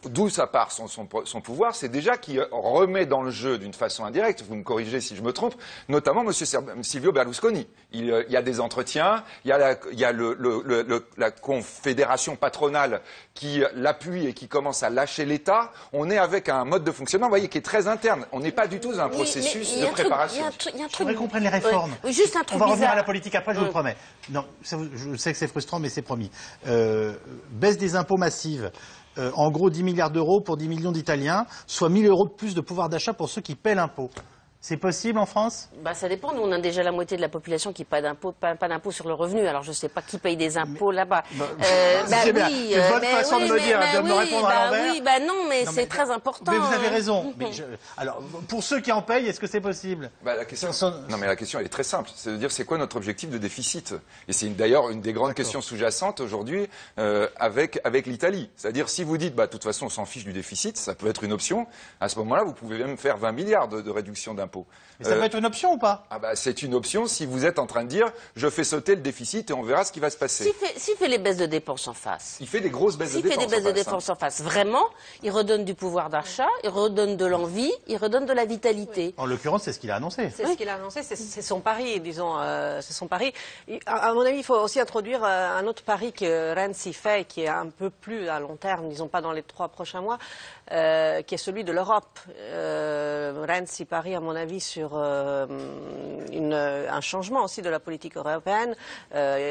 d'où ça part son pouvoir, c'est déjà qu'il remet dans le jeu d'une façon indirecte, vous me corrigez si je me trompe, notamment M. Silvio Berlusconi. Il y a des entretiens, il y a la confédération patronale qui l'appuie et qui commence à lâcher l'État. On est avec un mode de fonctionnement, vous voyez, qui est très interne. On n'est pas du tout dans un processus de préparation. Je voudrais qu'on prenne les réformes. Oui, juste un truc on va revenir bizarre. à la politique après, je vous le promets. Non, je sais que c'est frustrant, mais c'est promis. Baisse des impôts massive. En gros, 10 milliards d'euros pour 10 millions d'Italiens, soit 1 000 euros de plus de pouvoir d'achat pour ceux qui paient l'impôt. C'est possible en France ? Ça dépend. Nous, on a déjà la moitié de la population qui paie pas d'impôt sur le revenu. Alors, je ne sais pas qui paye des impôts là-bas. C'est bien. C'est une bonne façon de me répondre à l'envers. Oui, non, mais c'est très important. Mais vous avez raison. Mais alors, pour ceux qui en payent, est-ce que c'est possible ? La question, non, mais la question, elle est très simple. C'est de dire, c'est quoi notre objectif de déficit ? Et c'est d'ailleurs une des grandes questions sous-jacentes aujourd'hui avec l'Italie. C'est-à-dire, si vous dites, de toute façon, on s'en fiche du déficit, ça peut être une option. À ce moment-là, vous pouvez même faire 20 milliards de réduction d'impôts. Mais ça peut être une option ou pas ? C'est une option si vous êtes en train de dire je fais sauter le déficit et on verra ce qui va se passer. S'il fait les baisses de dépenses en face. Il fait des grosses baisses de dépenses. S'il fait des baisses de dépenses en face, vraiment, il redonne du pouvoir d'achat, il redonne de l'envie, il redonne de la vitalité. En l'occurrence, c'est ce qu'il a annoncé. C'est ce qu'il a annoncé, c'est son pari, disons, c'est son pari. À mon avis, il faut aussi introduire un autre pari que Renzi fait, qui est un peu plus à long terme, disons pas dans les 3 prochains mois, qui est celui de l'Europe. Renzi parie, à mon avis, sur un changement aussi de la politique européenne.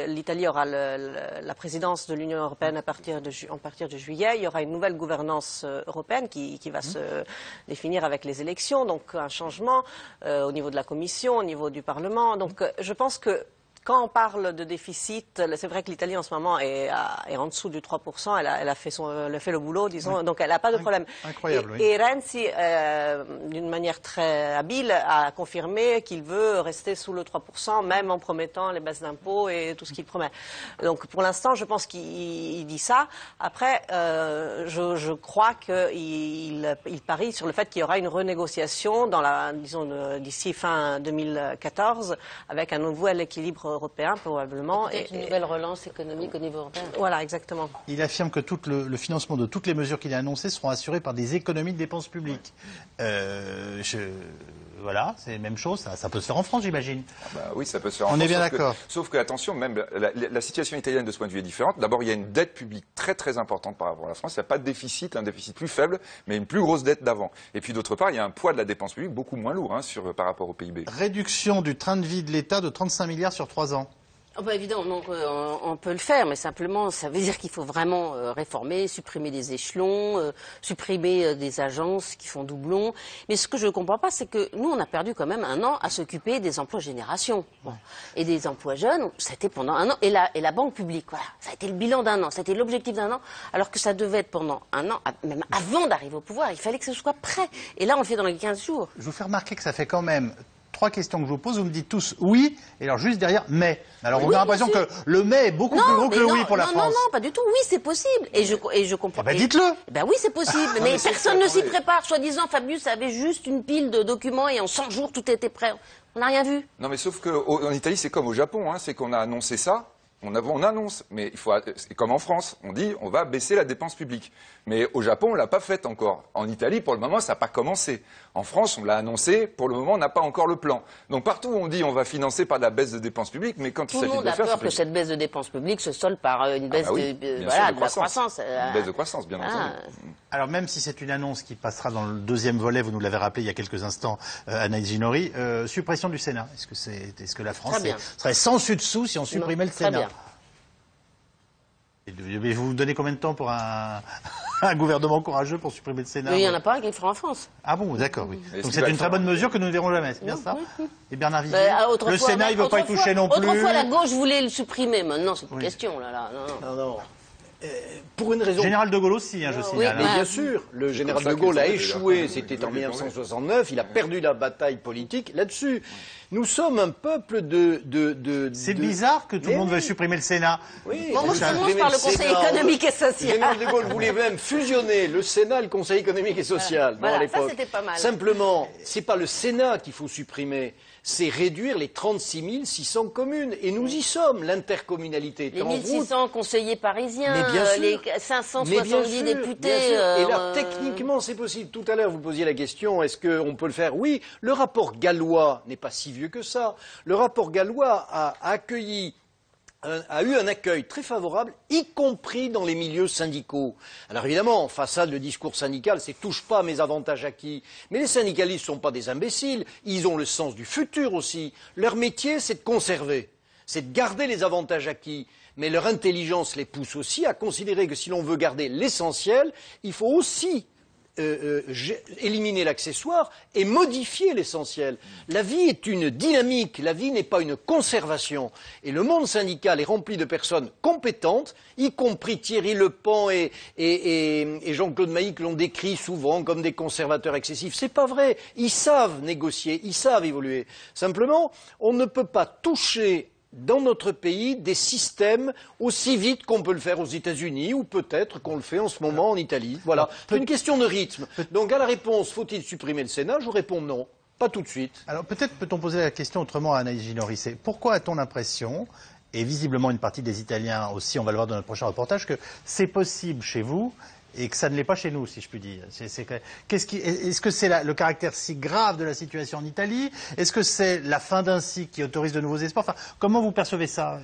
L'Italie aura la présidence de l'Union européenne à partir de juillet. Il y aura une nouvelle gouvernance européenne qui va se définir avec les élections. Donc un changement au niveau de la Commission, au niveau du Parlement. Donc je pense que quand on parle de déficit, c'est vrai que l'Italie en ce moment est en dessous du 3%, elle a fait le boulot, disons, donc elle n'a pas de problème. Incroyable, oui. Et Renzi, d'une manière très habile, a confirmé qu'il veut rester sous le 3%, même en promettant les baisses d'impôts et tout ce qu'il promet. Donc pour l'instant, je pense qu'il dit ça. Après, je crois qu'il parie sur le fait qu'il y aura une renégociation d'ici fin 2014 avec un nouvel équilibre européen probablement. Et une nouvelle relance économique au niveau européen. Voilà, exactement. Il affirme que tout le financement de toutes les mesures qu'il a annoncées seront assurées par des économies de dépenses publiques. Voilà, c'est la même chose, ça peut se faire en France, j'imagine. Oui, ça peut se faire en France. On est bien d'accord. Sauf que, attention, même la situation italienne de ce point de vue est différente. D'abord, il y a une dette publique très très importante par rapport à la France. Il n'y a pas de déficit, un déficit plus faible, mais une plus grosse dette d'avant. Et puis d'autre part, il y a un poids de la dépense publique beaucoup moins lourd par rapport au PIB. Réduction du train de vie de l'État de 35 milliards sur 3 ans. Évidemment, donc, on peut le faire, mais simplement, ça veut dire qu'il faut vraiment réformer, supprimer des échelons, supprimer des agences qui font doublon. Mais ce que je ne comprends pas, c'est que nous, on a perdu quand même un an à s'occuper des emplois génération. Bon. Et des emplois jeunes, c'était pendant un an. Et la banque publique, voilà, ça a été le bilan d'un an, c'était l'objectif d'un an, alors que ça devait être pendant un an, même avant d'arriver au pouvoir. Il fallait que ce soit prêt. Et là, on le fait dans les 15 jours. Je vous fais remarquer que ça fait quand même 3 questions que je vous pose, vous me dites tous oui, et alors juste derrière mais. Alors on a l'impression que le mais est beaucoup plus gros que le oui pour la France. Non, pas du tout. Oui, c'est possible. Et je comprends. Dites-le. Oui, c'est possible. Mais personne ne s'y prépare. Soi-disant, Fabius avait juste une pile de documents et en 100 jours, tout était prêt. On n'a rien vu. Non, mais sauf qu'en Italie, c'est comme au Japon. C'est qu'on a annoncé ça. On annonce, mais c'est comme en France, on dit on va baisser la dépense publique. Mais au Japon, on l'a pas fait encore. En Italie, pour le moment, ça n'a pas commencé. En France, on l'a annoncé, pour le moment, on n'a pas encore le plan. Donc partout, on dit on va financer par la baisse de dépenses publiques, mais quand il s'agit de le faire, tout le monde a peur que cette baisse de dépenses publiques se solde par une baisse de la croissance. Une baisse de croissance, bien entendu. Alors même si c'est une annonce qui passera dans le deuxième volet, vous nous l'avez rappelé il y a quelques instants, Anaïs Ginori, suppression du Sénat. Est-ce que la France serait sans dessus dessous si on supprimait le Sénat? Mais vous donnez combien de temps pour un gouvernement courageux pour supprimer le Sénat? Il n'y en a pas un qui le fera en France. Ah bon, d'accord, oui. Donc c'est une très bonne mesure que nous ne verrons jamais, c'est bien ça? Et Bernard Villiers, le Sénat, il ne veut pas y toucher non plus. Autrefois, la gauche voulait le supprimer, maintenant c'est une question. Non. Pour une raison. Général de Gaulle aussi, je signale. Mais bien sûr, le général de Gaulle a échoué, c'était en 1969, il a perdu la bataille politique là-dessus. Nous sommes un peuple C'est bizarre que tout le monde veuille supprimer le Sénat. Oui, moi je commence par le Conseil économique et social. Le général de Gaulle voulait même fusionner le Sénat et le Conseil économique et social à l'époque. Ça c'était pas mal. Simplement, c'est pas le Sénat qu'il faut supprimer. C'est réduire les 36 600 communes. Et nous y sommes, l'intercommunalité est en route. Les 1600 conseillers parisiens, les 570 députés. Et là, techniquement, c'est possible. Tout à l'heure, vous posiez la question, est-ce qu'on peut le faire? Oui, le rapport gallois n'est pas si vieux que ça. Le rapport gallois a eu un accueil très favorable, y compris dans les milieux syndicaux. Alors évidemment, en façade, le discours syndical, c'est « touche pas à mes avantages acquis ». Mais les syndicalistes ne sont pas des imbéciles, ils ont le sens du futur aussi. Leur métier, c'est de conserver, c'est de garder les avantages acquis. Mais leur intelligence les pousse aussi à considérer que si l'on veut garder l'essentiel, il faut aussi éliminer l'accessoire et modifier l'essentiel. La vie est une dynamique, la vie n'est pas une conservation. Et le monde syndical est rempli de personnes compétentes, y compris Thierry Lepan et Jean-Claude Mailly, que l'on décrit souvent comme des conservateurs excessifs. C'est pas vrai. Ils savent négocier, ils savent évoluer. Simplement, on ne peut pas toucher dans notre pays des systèmes aussi vite qu'on peut le faire aux États-Unis ou peut-être qu'on le fait en ce moment en Italie. Voilà. C'est une question de rythme. Donc à la réponse, faut-il supprimer le Sénat? Je vous réponds non. Pas tout de suite. Alors peut-être peut-on poser la question autrement à Anaïs Ginori. C'est pourquoi a-t-on l'impression, et visiblement une partie des Italiens aussi, on va le voir dans notre prochain reportage, que c'est possible chez vous et que ça ne l'est pas chez nous, si je puis dire. Est-ce que c'est le caractère si grave de la situation en Italie? Est-ce que c'est la fin d'un cycle qui autorise de nouveaux espoirs? Enfin, comment vous percevez ça?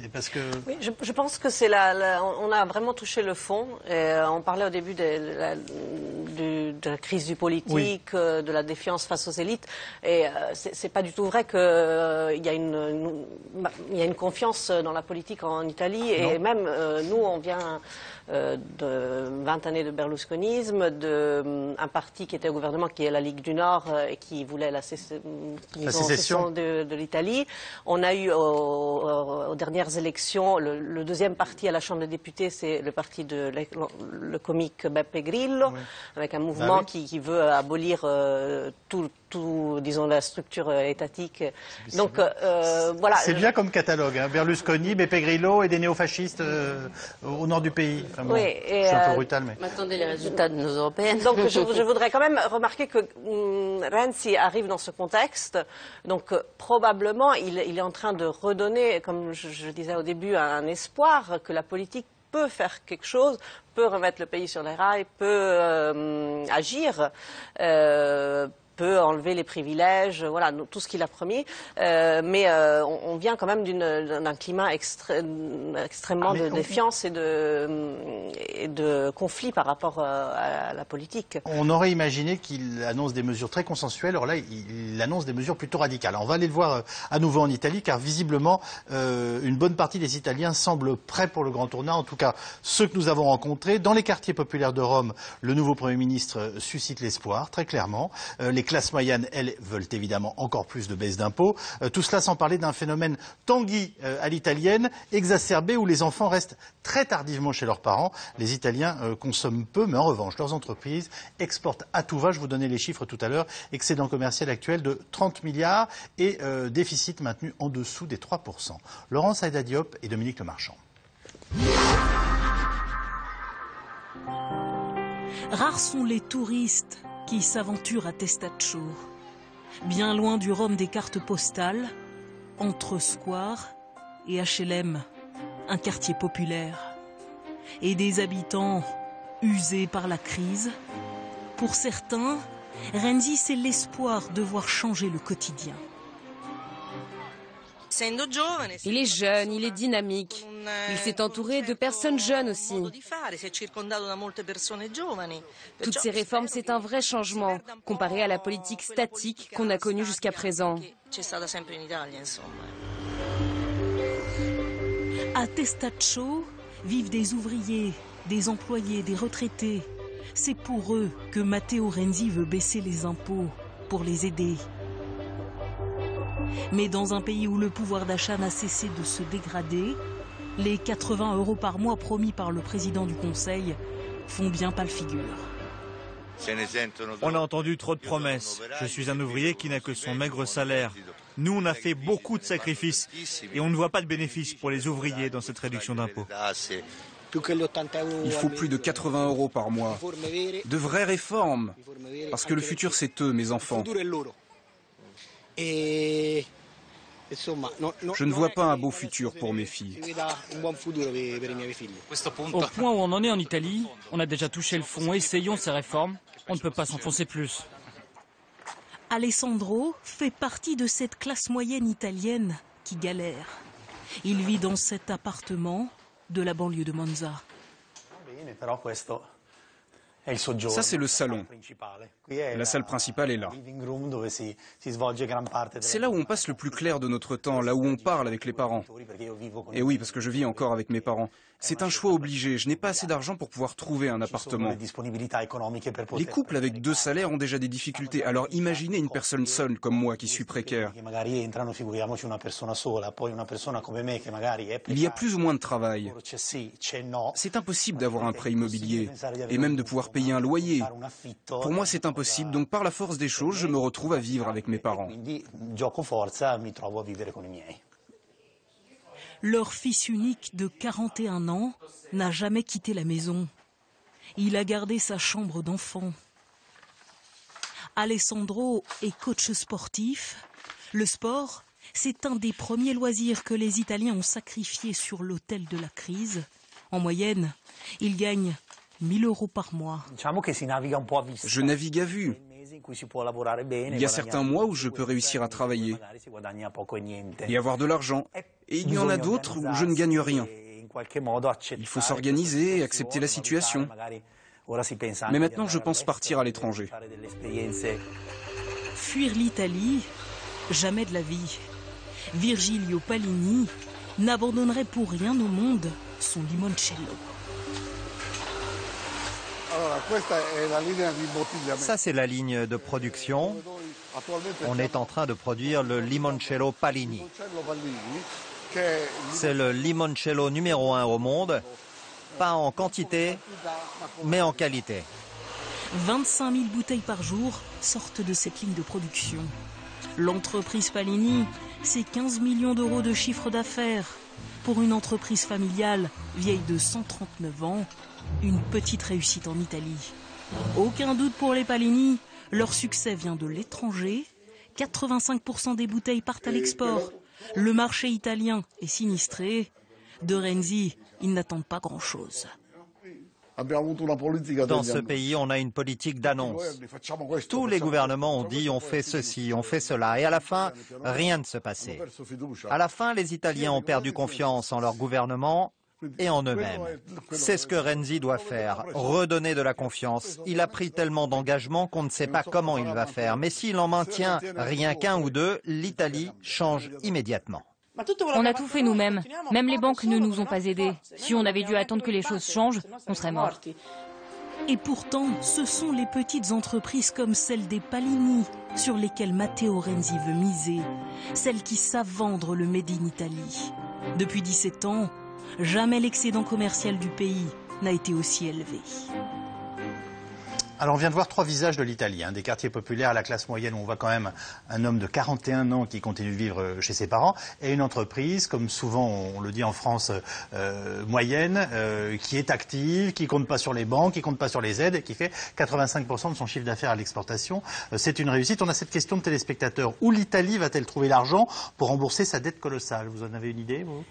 Oui, je pense que c'est on a vraiment touché le fond. Et on parlait au début du de la crise du politique, de la défiance face aux élites. Et c'est pas du tout vrai qu'il y a une confiance dans la politique en Italie. Et même nous, on vient de 20 années de berlusconisme, d'un parti qui était au gouvernement, qui est la Ligue du Nord, et qui voulait la sécession de l'Italie. On a eu aux dernières élections, le deuxième parti à la Chambre des députés, c'est le parti le comique Beppe Grillo, avec un mouvement qui veut abolir disons, la structure étatique. Donc, voilà. C'est bien comme catalogue, hein. Berlusconi, Beppe Grillo et des néofascistes au nord du pays. Enfin, bon, je suis un peu brutal, mais... Attendez les résultats de nos européennes. Donc, je voudrais quand même remarquer que Renzi arrive dans ce contexte. Donc, probablement, il est en train de redonner, comme je disais au début, un espoir que la politique peut faire quelque chose, peut remettre le pays sur les rails, peut agir, peut enlever les privilèges, voilà, tout ce qu'il a promis. Mais on vient quand même d'un climat extrêmement de défiance et de conflit par rapport à la politique. On aurait imaginé qu'il annonce des mesures très consensuelles. Or là, il annonce des mesures plutôt radicales. Alors, on va aller le voir à nouveau en Italie, car visiblement, une bonne partie des Italiens semblent prêts pour le grand tournant. En tout cas, ceux que nous avons rencontrés. Dans les quartiers populaires de Rome, le nouveau Premier ministre suscite l'espoir, très clairement. Les classes moyennes, elles, veulent évidemment encore plus de baisse d'impôts. Tout cela sans parler d'un phénomène Tanguy à l'italienne, exacerbé, où les enfants restent très tardivement chez leurs parents. Les Italiens consomment peu, mais en revanche, leurs entreprises exportent à tout va. Je vous donnais les chiffres tout à l'heure. Excédent commercial actuel de 30 milliards et déficit maintenu en dessous des 3%. Laurence Aïda Diop et Dominique Lemarchand. Rares sont les touristes qui s'aventurent à Testaccio. Bien loin du Rome des cartes postales, entre Square et HLM, un quartier populaire. Et des habitants usés par la crise. Pour certains, Renzi, c'est l'espoir de voir changer le quotidien. Il est jeune, il est dynamique. Il s'est entouré de personnes jeunes aussi. Toutes ces réformes, c'est un vrai changement, comparé à la politique statique qu'on a connue jusqu'à présent. À Testaccio vivent des ouvriers, des employés, des retraités. C'est pour eux que Matteo Renzi veut baisser les impôts, pour les aider. Mais dans un pays où le pouvoir d'achat n'a cessé de se dégrader, les 80 € par mois promis par le président du Conseil font bien pâle figure. On a entendu trop de promesses. Je suis un ouvrier qui n'a que son maigre salaire. Nous, on a fait beaucoup de sacrifices et on ne voit pas de bénéfices pour les ouvriers dans cette réduction d'impôts. Il faut plus de 80 € par mois. De vraies réformes. Parce que le futur, c'est eux, mes enfants. Je ne vois pas un beau futur pour mes filles. Au point où on en est en Italie, on a déjà touché le fond. Essayons ces réformes. On ne peut pas s'enfoncer plus. Alessandro fait partie de cette classe moyenne italienne qui galère. Il vit dans cet appartement de la banlieue de Monza. Ça, c'est le salon. La salle principale est là. C'est là où on passe le plus clair de notre temps, là où on parle avec les parents. Et oui, parce que je vis encore avec mes parents. C'est un choix obligé. Je n'ai pas assez d'argent pour pouvoir trouver un appartement. Les couples avec 2 salaires ont déjà des difficultés. Alors imaginez une personne seule comme moi qui suis précaire. Il y a plus ou moins de travail. C'est impossible d'avoir un prêt immobilier et même de pouvoir payer un loyer. Pour moi, c'est impossible. Donc par la force des choses, je me retrouve à vivre avec mes parents. Leur fils unique de 41 ans n'a jamais quitté la maison. Il a gardé sa chambre d'enfant. Alessandro est coach sportif. Le sport, c'est un des premiers loisirs que les Italiens ont sacrifié sur l'autel de la crise. En moyenne, il gagne 1 000 € par mois. Je navigue à vue. Il y a certains mois où je peux réussir à travailler et avoir de l'argent. Et il y en a d'autres où je ne gagne rien. Il faut s'organiser et accepter la situation. Mais maintenant, je pense partir à l'étranger. Fuir l'Italie, jamais de la vie. Virgilio Palini n'abandonnerait pour rien au monde son limoncello. Ça, c'est la ligne de production. On est en train de produire le limoncello Palini. C'est le limoncello numéro 1 au monde, pas en quantité, mais en qualité. 25 000 bouteilles par jour sortent de cette ligne de production. L'entreprise Palini, c'est 15 millions d'euros de chiffre d'affaires. Pour une entreprise familiale vieille de 139 ans, une petite réussite en Italie. Aucun doute pour les Palini, leur succès vient de l'étranger. 85% des bouteilles partent à l'export. Le marché italien est sinistré. De Renzi, ils n'attendent pas grand-chose. Dans ce pays, on a une politique d'annonce. Tous les gouvernements ont dit on fait ceci, on fait cela, et à la fin, rien ne se passait. À la fin, les Italiens ont perdu confiance en leur gouvernement et en eux-mêmes. C'est ce que Renzi doit faire, redonner de la confiance. Il a pris tellement d'engagements qu'on ne sait pas comment il va faire, mais s'il en maintient rien qu'un ou deux, l'Italie change immédiatement. On a tout fait nous-mêmes. Même les banques ne nous ont pas aidés. Si on avait dû attendre que les choses changent, on serait morts. Et pourtant, ce sont les petites entreprises comme celle des Palini sur lesquelles Matteo Renzi veut miser. Celles qui savent vendre le Made in Italy. Depuis 17 ans, jamais l'excédent commercial du pays n'a été aussi élevé. Alors on vient de voir trois visages de l'Italie, des quartiers populaires à la classe moyenne où on voit quand même un homme de 41 ans qui continue de vivre chez ses parents et une entreprise, comme souvent on le dit en France, moyenne, qui est active, qui compte pas sur les banques, qui compte pas sur les aides et qui fait 85% de son chiffre d'affaires à l'exportation. C'est une réussite. On a cette question de téléspectateurs. Où l'Italie va-t-elle trouver l'argent pour rembourser sa dette colossale? Vous en avez une idée, vous?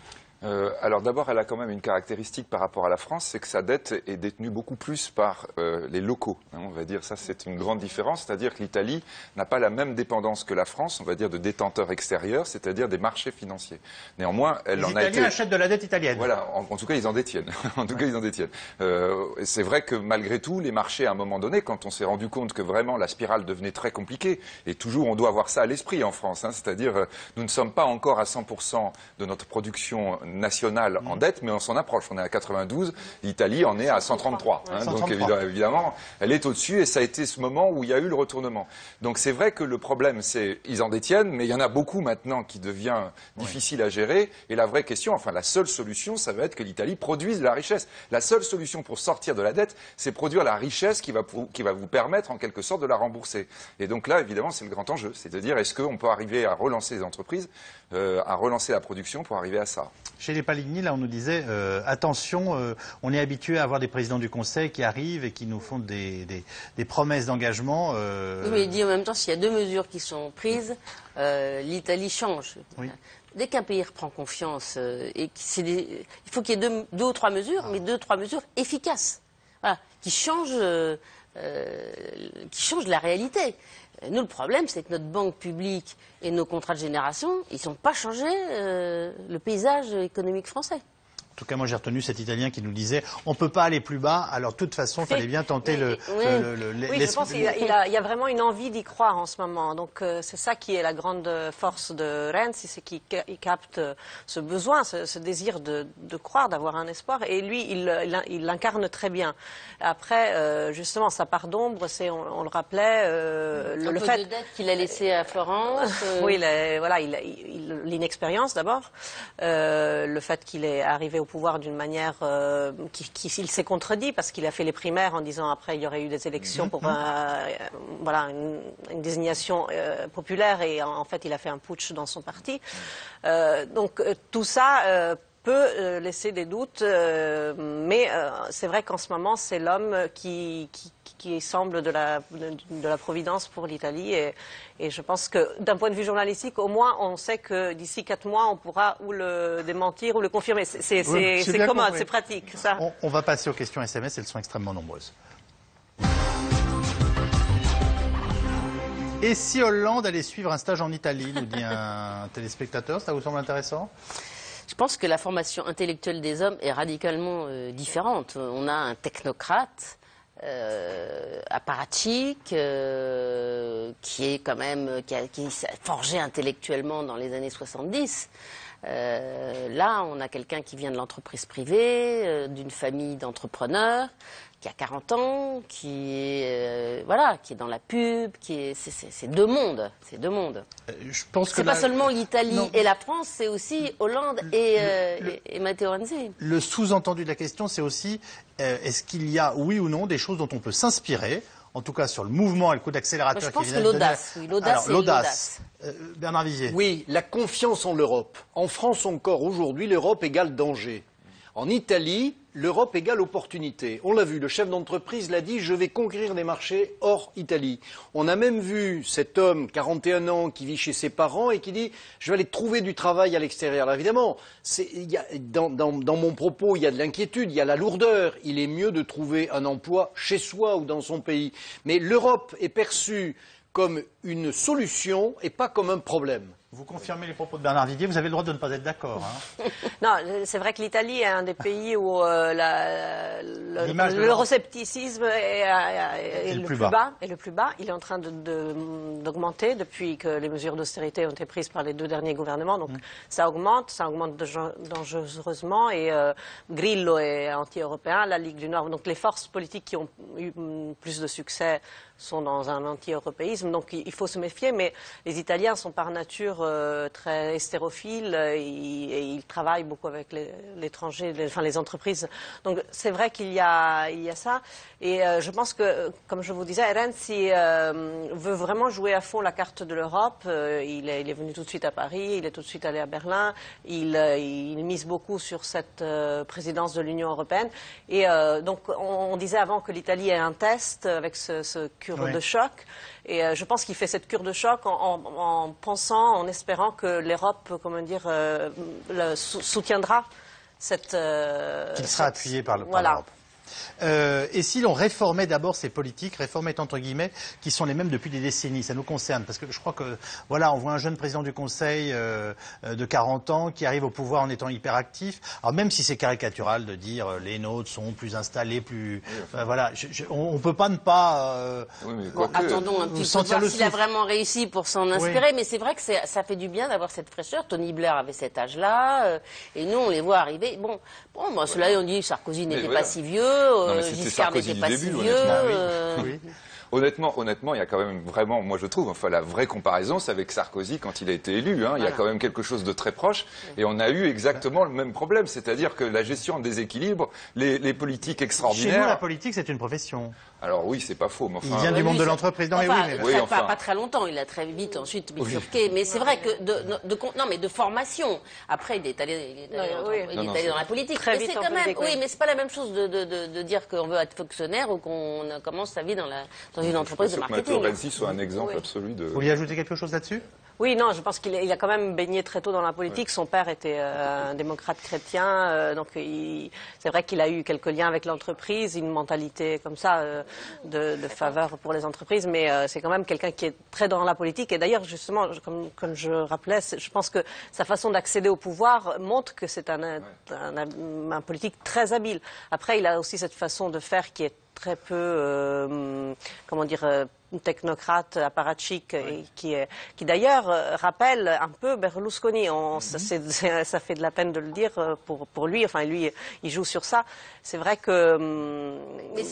Alors d'abord, elle a quand même une caractéristique par rapport à la France, c'est que sa dette est détenue beaucoup plus par les locaux. On va dire ça, c'est une grande différence, c'est-à-dire que l'Italie n'a pas la même dépendance que la France, on va dire, de détenteurs extérieurs, c'est-à-dire des marchés financiers. Néanmoins, elle en a été. Les Italiens achètent de la dette italienne. Voilà, en tout cas, ils en détiennent. En tout cas, ils en détiennent. C'est vrai que malgré tout, les marchés, à un moment donné, quand on s'est rendu compte que vraiment la spirale devenait très compliquée, et toujours, on doit avoir ça à l'esprit en France, c'est-à-dire, nous ne sommes pas encore à 100% de notre production nationale en dette, mais on s'en approche. On est à 92, l'Italie en est à 133. 133. Donc évidemment, elle est au-dessus et ça a été ce moment où il y a eu le retournement. Donc c'est vrai que le problème, c'est ils en détiennent, mais il y en a beaucoup maintenant qui devient difficile à gérer. Et la vraie question, enfin la seule solution, ça va être que l'Italie produise de la richesse. La seule solution pour sortir de la dette, c'est produire la richesse qui va vous permettre en quelque sorte de la rembourser. Et donc là, évidemment, c'est le grand enjeu. C'est-à-dire, est-ce qu'on peut arriver à relancer les entreprises, à relancer la production pour arriver à ça? Chez les Palini, là, on nous disait, attention, on est habitué à avoir des présidents du Conseil qui arrivent et qui nous font des promesses d'engagement. Oui, mais il dit en même temps, s'il y a deux mesures qui sont prises, l'Italie change. Oui. Dès qu'un pays reprend confiance, il faut qu'il y ait deux ou trois mesures, mais deux ou trois mesures efficaces, voilà, qui changent la réalité. Nous, le problème, c'est que notre banque publique et nos contrats de génération, ils n'ont pas changé le paysage économique français. En tout cas, moi, j'ai retenu cet Italien qui nous disait on ne peut pas aller plus bas, alors de toute façon, il fallait bien tenter Oui, je pense qu'il y a vraiment une envie d'y croire en ce moment. Donc, c'est ça qui est la grande force de Renzi, c'est qu'il capte ce besoin, ce désir de croire, d'avoir un espoir. Et lui, il l'incarne très bien. Après, justement, sa part d'ombre, c'est, on le rappelait, le fait de dette qu'il a laissé à Florence. Oui, l'inexpérience d'abord, le fait qu'il est arrivé au pouvoir d'une manière il s'est contredit parce qu'il a fait les primaires en disant après il y aurait eu des élections pour une désignation populaire et en fait il a fait un putsch dans son parti. Donc tout ça peut laisser des doutes, mais c'est vrai qu'en ce moment c'est l'homme qui semble de la providence pour l'Italie et je pense que d'un point de vue journalistique, au moins on sait que d'ici 4 mois on pourra ou le démentir ou le confirmer. C'est commode, c'est pratique. Ça. On va passer aux questions SMS, elles sont extrêmement nombreuses. Et si Hollande allait suivre un stage en Italie, nous dit un téléspectateur, ça vous semble intéressant ? Je pense que la formation intellectuelle des hommes est radicalement différente. On a un technocrate apparatchik, qui est quand même qui s'est forgé intellectuellement dans les années 70. Là, on a quelqu'un qui vient de l'entreprise privée, d'une famille d'entrepreneurs, qui a 40 ans, qui est dans la pub, c'est deux mondes, Je pense que c'est pas seulement l'Italie et la France, c'est aussi Hollande et Matteo Renzi. Le sous-entendu de la question, c'est aussi est-ce qu'il y a, oui ou non, des choses dont on peut s'inspirer, en tout cas sur le mouvement et le coup d'accélérateur qui vient de donner. L'audace. Bernard Vigier. Oui, la confiance en l'Europe. En France encore, aujourd'hui, l'Europe égale danger. En Italie, l'Europe égale opportunité. On l'a vu, le chef d'entreprise l'a dit, je vais conquérir des marchés hors Italie. On a même vu cet homme, 41 ans, qui vit chez ses parents et qui dit, je vais aller trouver du travail à l'extérieur. Alors évidemment, dans mon propos, il y a de l'inquiétude, il y a la lourdeur. Il est mieux de trouver un emploi chez soi ou dans son pays. Mais l'Europe est perçue comme une solution et pas comme un problème. Vous confirmez les propos de Bernard Vigier, vous avez le droit de ne pas être d'accord. Non, c'est vrai que l'Italie est un des pays où l'euroscepticisme est le plus bas. Il est en train d'augmenter depuis que les mesures d'austérité ont été prises par les 2 derniers gouvernements. Donc ça augmente dangereusement. Et Grillo est anti-européen, la Ligue du Nord. Donc les forces politiques qui ont eu plus de succès sont dans un anti-européisme. Donc il faut se méfier. Mais les Italiens sont par nature très hystérophiles et ils travaillent beaucoup avec l'étranger, les entreprises. Donc c'est vrai qu'il y a ça. Et je pense que, comme je vous disais, Renzi veut vraiment jouer à fond la carte de l'Europe. Il est venu tout de suite à Paris, il est tout de suite allé à Berlin. Il mise beaucoup sur cette présidence de l'Union européenne. Et donc on disait avant que l'Italie est un test avec ce cure de choc. Et je pense qu'il fait cette cure de choc en pensant, en espérant que l'Europe, soutiendra cette... qu'il sera appuyé par l'Europe. Et si l'on réformait d'abord ces politiques, réformait entre guillemets, qui sont les mêmes depuis des décennies, ça nous concerne, parce que je crois que, on voit un jeune président du Conseil de 40 ans qui arrive au pouvoir en étant hyperactif. Alors même si c'est caricatural de dire les nôtres sont plus installés, on peut pas ne pas attendons un petit peu voir s'il a vraiment réussi pour s'en inspirer, mais c'est vrai que ça fait du bien d'avoir cette fraîcheur. Tony Blair avait cet âge-là, et nous on les voit arriver. Cela on dit Sarkozy n'était pas si vieux. Giscard n'était pas si vieux. Honnêtement, il y a quand même vraiment, moi je trouve, la vraie comparaison, c'est avec Sarkozy quand il a été élu. Il y a quand même quelque chose de très proche. Et on a eu exactement le même problème. C'est-à-dire que la gestion en déséquilibre, les politiques extraordinaires... Chez nous, la politique, c'est une profession. Alors oui, c'est pas faux. Mais il vient du monde de l'entreprise. Pas très longtemps, il a très vite ensuite bifurqué. Mais c'est vrai que de formation. Après, il est allé dans la politique. Très vite mais c'est pas la même chose de dire qu'on veut être fonctionnaire ou qu'on commence sa vie dans une entreprise de marketing. Matteo Renzi soit un exemple absolu de... Vous voulez ajouter quelque chose là-dessus ? Oui, non, je pense qu'il a quand même baigné très tôt dans la politique. Son père était un démocrate chrétien, donc c'est vrai qu'il a eu quelques liens avec l'entreprise, une mentalité comme ça de faveur pour les entreprises, mais c'est quand même quelqu'un qui est très dans la politique. Et d'ailleurs, justement, comme je rappelais, je pense que sa façon d'accéder au pouvoir montre que c'est un politique très habile. Après, il a aussi cette façon de faire qui est très peu, technocrate, apparatchik, qui d'ailleurs rappelle un peu Berlusconi. Ça fait de la peine de le dire pour lui. Enfin, lui, il joue sur ça. C'est vrai que... Mais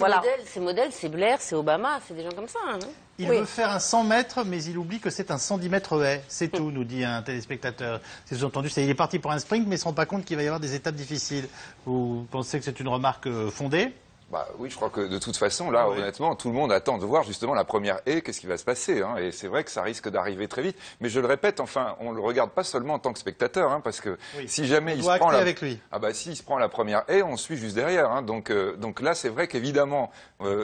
ces modèles, c'est Blair, c'est Obama, c'est des gens comme ça. Il veut faire un 100 mètres, mais il oublie que c'est un 110 mètres haie. C'est tout, nous dit un téléspectateur. C'est sous-entendu, il est parti pour un sprint, mais il ne se rend pas compte qu'il va y avoir des étapes difficiles. Vous pensez que c'est une remarque fondée ? Oui, je crois que de toute façon, là, honnêtement, tout le monde attend de voir justement la première haie, qu'est-ce qui va se passer. Et c'est vrai que ça risque d'arriver très vite. Mais je le répète, on ne le regarde pas seulement en tant que spectateur, parce que si jamais il se prend avec lui. S'il se prend la première haie, on suit juste derrière. Donc là, c'est vrai qu'évidemment,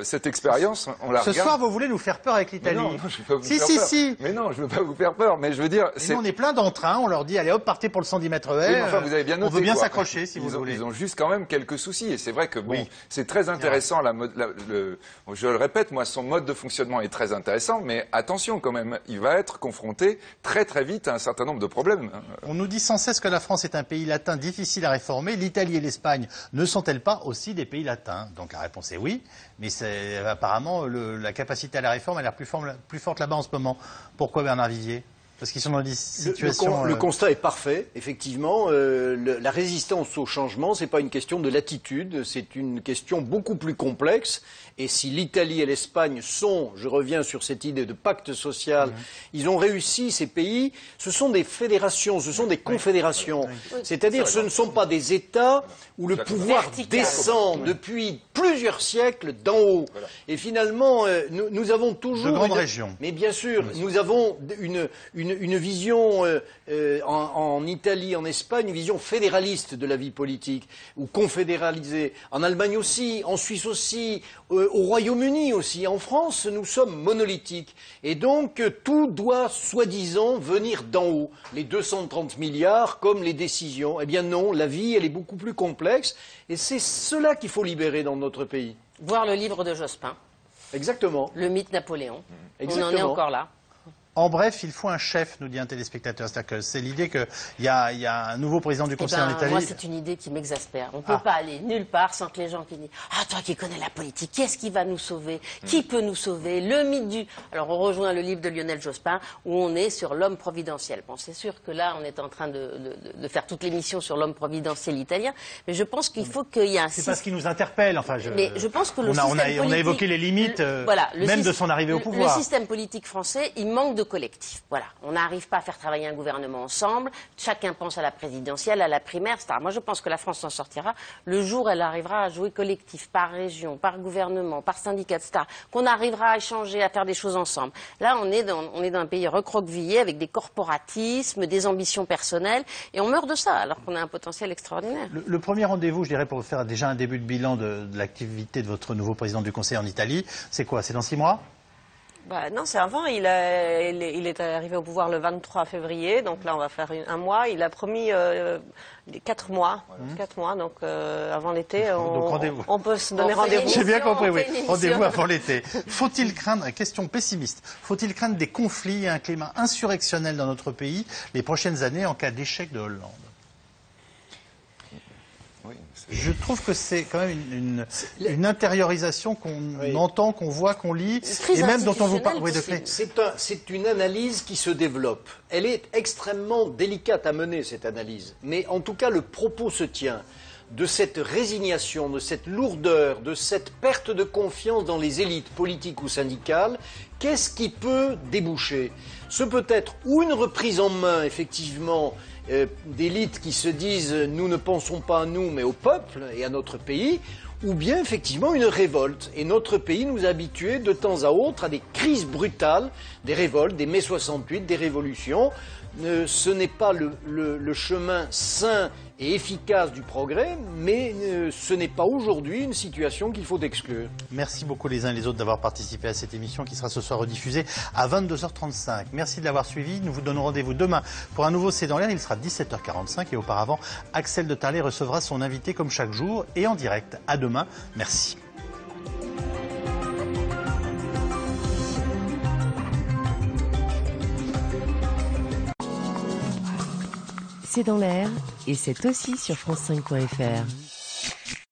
cette expérience, on la regarde. Ce soir, vous voulez nous faire peur avec l'Italie ? Non, je ne veux pas vous faire peur. Si. Mais non, je ne veux pas vous faire peur. Mais je veux dire... Nous, on est plein d'entrain, on leur dit, allez hop, partez pour le 110 mètres haie. Vous avez bien noté, on veut bien s'accrocher, si vous voulez. Ils ont juste quand même quelques soucis. Et c'est vrai que, c'est très intéressant, je le répète, moi, son mode de fonctionnement est très intéressant, mais attention quand même, il va être confronté très très vite à un certain nombre de problèmes. On nous dit sans cesse que la France est un pays latin difficile à réformer. L'Italie et l'Espagne ne sont-elles pas aussi des pays latins? Donc la réponse est oui, mais apparemment la capacité à la réforme a l'air plus forte là-bas en ce moment. Pourquoi Bernard Vivier? Parce qu'ils sont dans des situations... Le constat est parfait, effectivement. La résistance au changement, ce n'est pas une question de latitude, c'est une question beaucoup plus complexe. Et si l'Italie et l'Espagne sont, je reviens sur cette idée de pacte social, ils ont réussi, ces pays, ce sont des fédérations, ce sont des confédérations. C'est-à-dire ce ne sont pas des États où le pouvoir descend depuis plusieurs siècles d'en haut. Et finalement, nous avons toujours... De grandes régions. Mais bien sûr, nous avons une vision en Italie, en Espagne, une vision fédéraliste de la vie politique, ou confédéralisée. En Allemagne aussi, en Suisse aussi, au Royaume-Uni aussi. En France, nous sommes monolithiques. Et donc, tout doit, soi-disant, venir d'en haut. Les 230 milliards, comme les décisions. Eh bien non, la vie, elle est beaucoup plus complexe. Et c'est cela qu'il faut libérer dans notre pays. Voir le livre de Jospin. Exactement. Le mythe Napoléon. Exactement. On en est encore là. En bref, il faut un chef, nous dit un téléspectateur. C'est-à-dire que c'est l'idée qu'il y a un nouveau président du Conseil en Italie. Moi, c'est une idée qui m'exaspère. On ne peut pas aller nulle part sans que les gens qui disent « Ah, toi qui connais la politique, qu'est-ce qui va nous sauver? Qui peut nous sauver? Le mythe du... » Alors, on rejoint le livre de Lionel Jospin, où on est sur l'homme providentiel. Bon, c'est sûr que là, on est en train de faire toute l'émission sur l'homme providentiel italien, mais je pense qu'il faut qu'il y ait un... C'est pas ce qui nous interpelle. Enfin, mais je pense que on a évoqué les limites, même de son arrivée au pouvoir. Le système politique français, il manque de collectif. Voilà, on n'arrive pas à faire travailler un gouvernement ensemble. Chacun pense à la présidentielle, à la primaire, etc. Moi, je pense que la France s'en sortira le jour où elle arrivera à jouer collectif, par région, par gouvernement, par syndicat, etc. Qu'on arrivera à échanger, à faire des choses ensemble. Là, on est dans un pays recroquevillé avec des corporatismes, des ambitions personnelles, et on meurt de ça, alors qu'on a un potentiel extraordinaire. Le premier rendez-vous, je dirais, pour faire déjà un début de bilan de l'activité de votre nouveau président du Conseil en Italie, c'est quoi? C'est dans 6 mois? Non, c'est avant. Il est arrivé au pouvoir le 23 février, donc là on va faire un mois. Il a promis 4 mois. 4 mois, donc avant l'été, on peut se donner rendez-vous. J'ai bien compris, oui. Rendez-vous avant l'été. Faut-il craindre, question pessimiste, faut-il craindre des conflits et un climat insurrectionnel dans notre pays les prochaines années en cas d'échec de Hollande? Je trouve que c'est quand même une intériorisation qu'on entend, qu'on voit, qu'on lit, et même dont on vous parle. Oui, c'est une analyse qui se développe. Elle est extrêmement délicate à mener, cette analyse. Mais en tout cas, le propos se tient de cette résignation, de cette lourdeur, de cette perte de confiance dans les élites politiques ou syndicales. Qu'est-ce qui peut déboucher? Ce peut être ou une reprise en main, effectivement, d'élites qui se disent « nous ne pensons pas à nous mais au peuple et à notre pays », ou bien effectivement une révolte. Et notre pays nous a habitués de temps à autre à des crises brutales, des révoltes, des mai 68, des révolutions. Ce n'est pas le chemin sain et efficace du progrès, mais ce n'est pas aujourd'hui une situation qu'il faut exclure. Merci beaucoup les uns et les autres d'avoir participé à cette émission qui sera ce soir rediffusée à 22h35. Merci de l'avoir suivi. Nous vous donnons rendez-vous demain pour un nouveau C'est dans l'air. Il sera 17h45 et auparavant, Axel de Tarlet recevra son invité comme chaque jour et en direct. À demain. Merci. C'est dans l'air et c'est aussi sur France5.fr.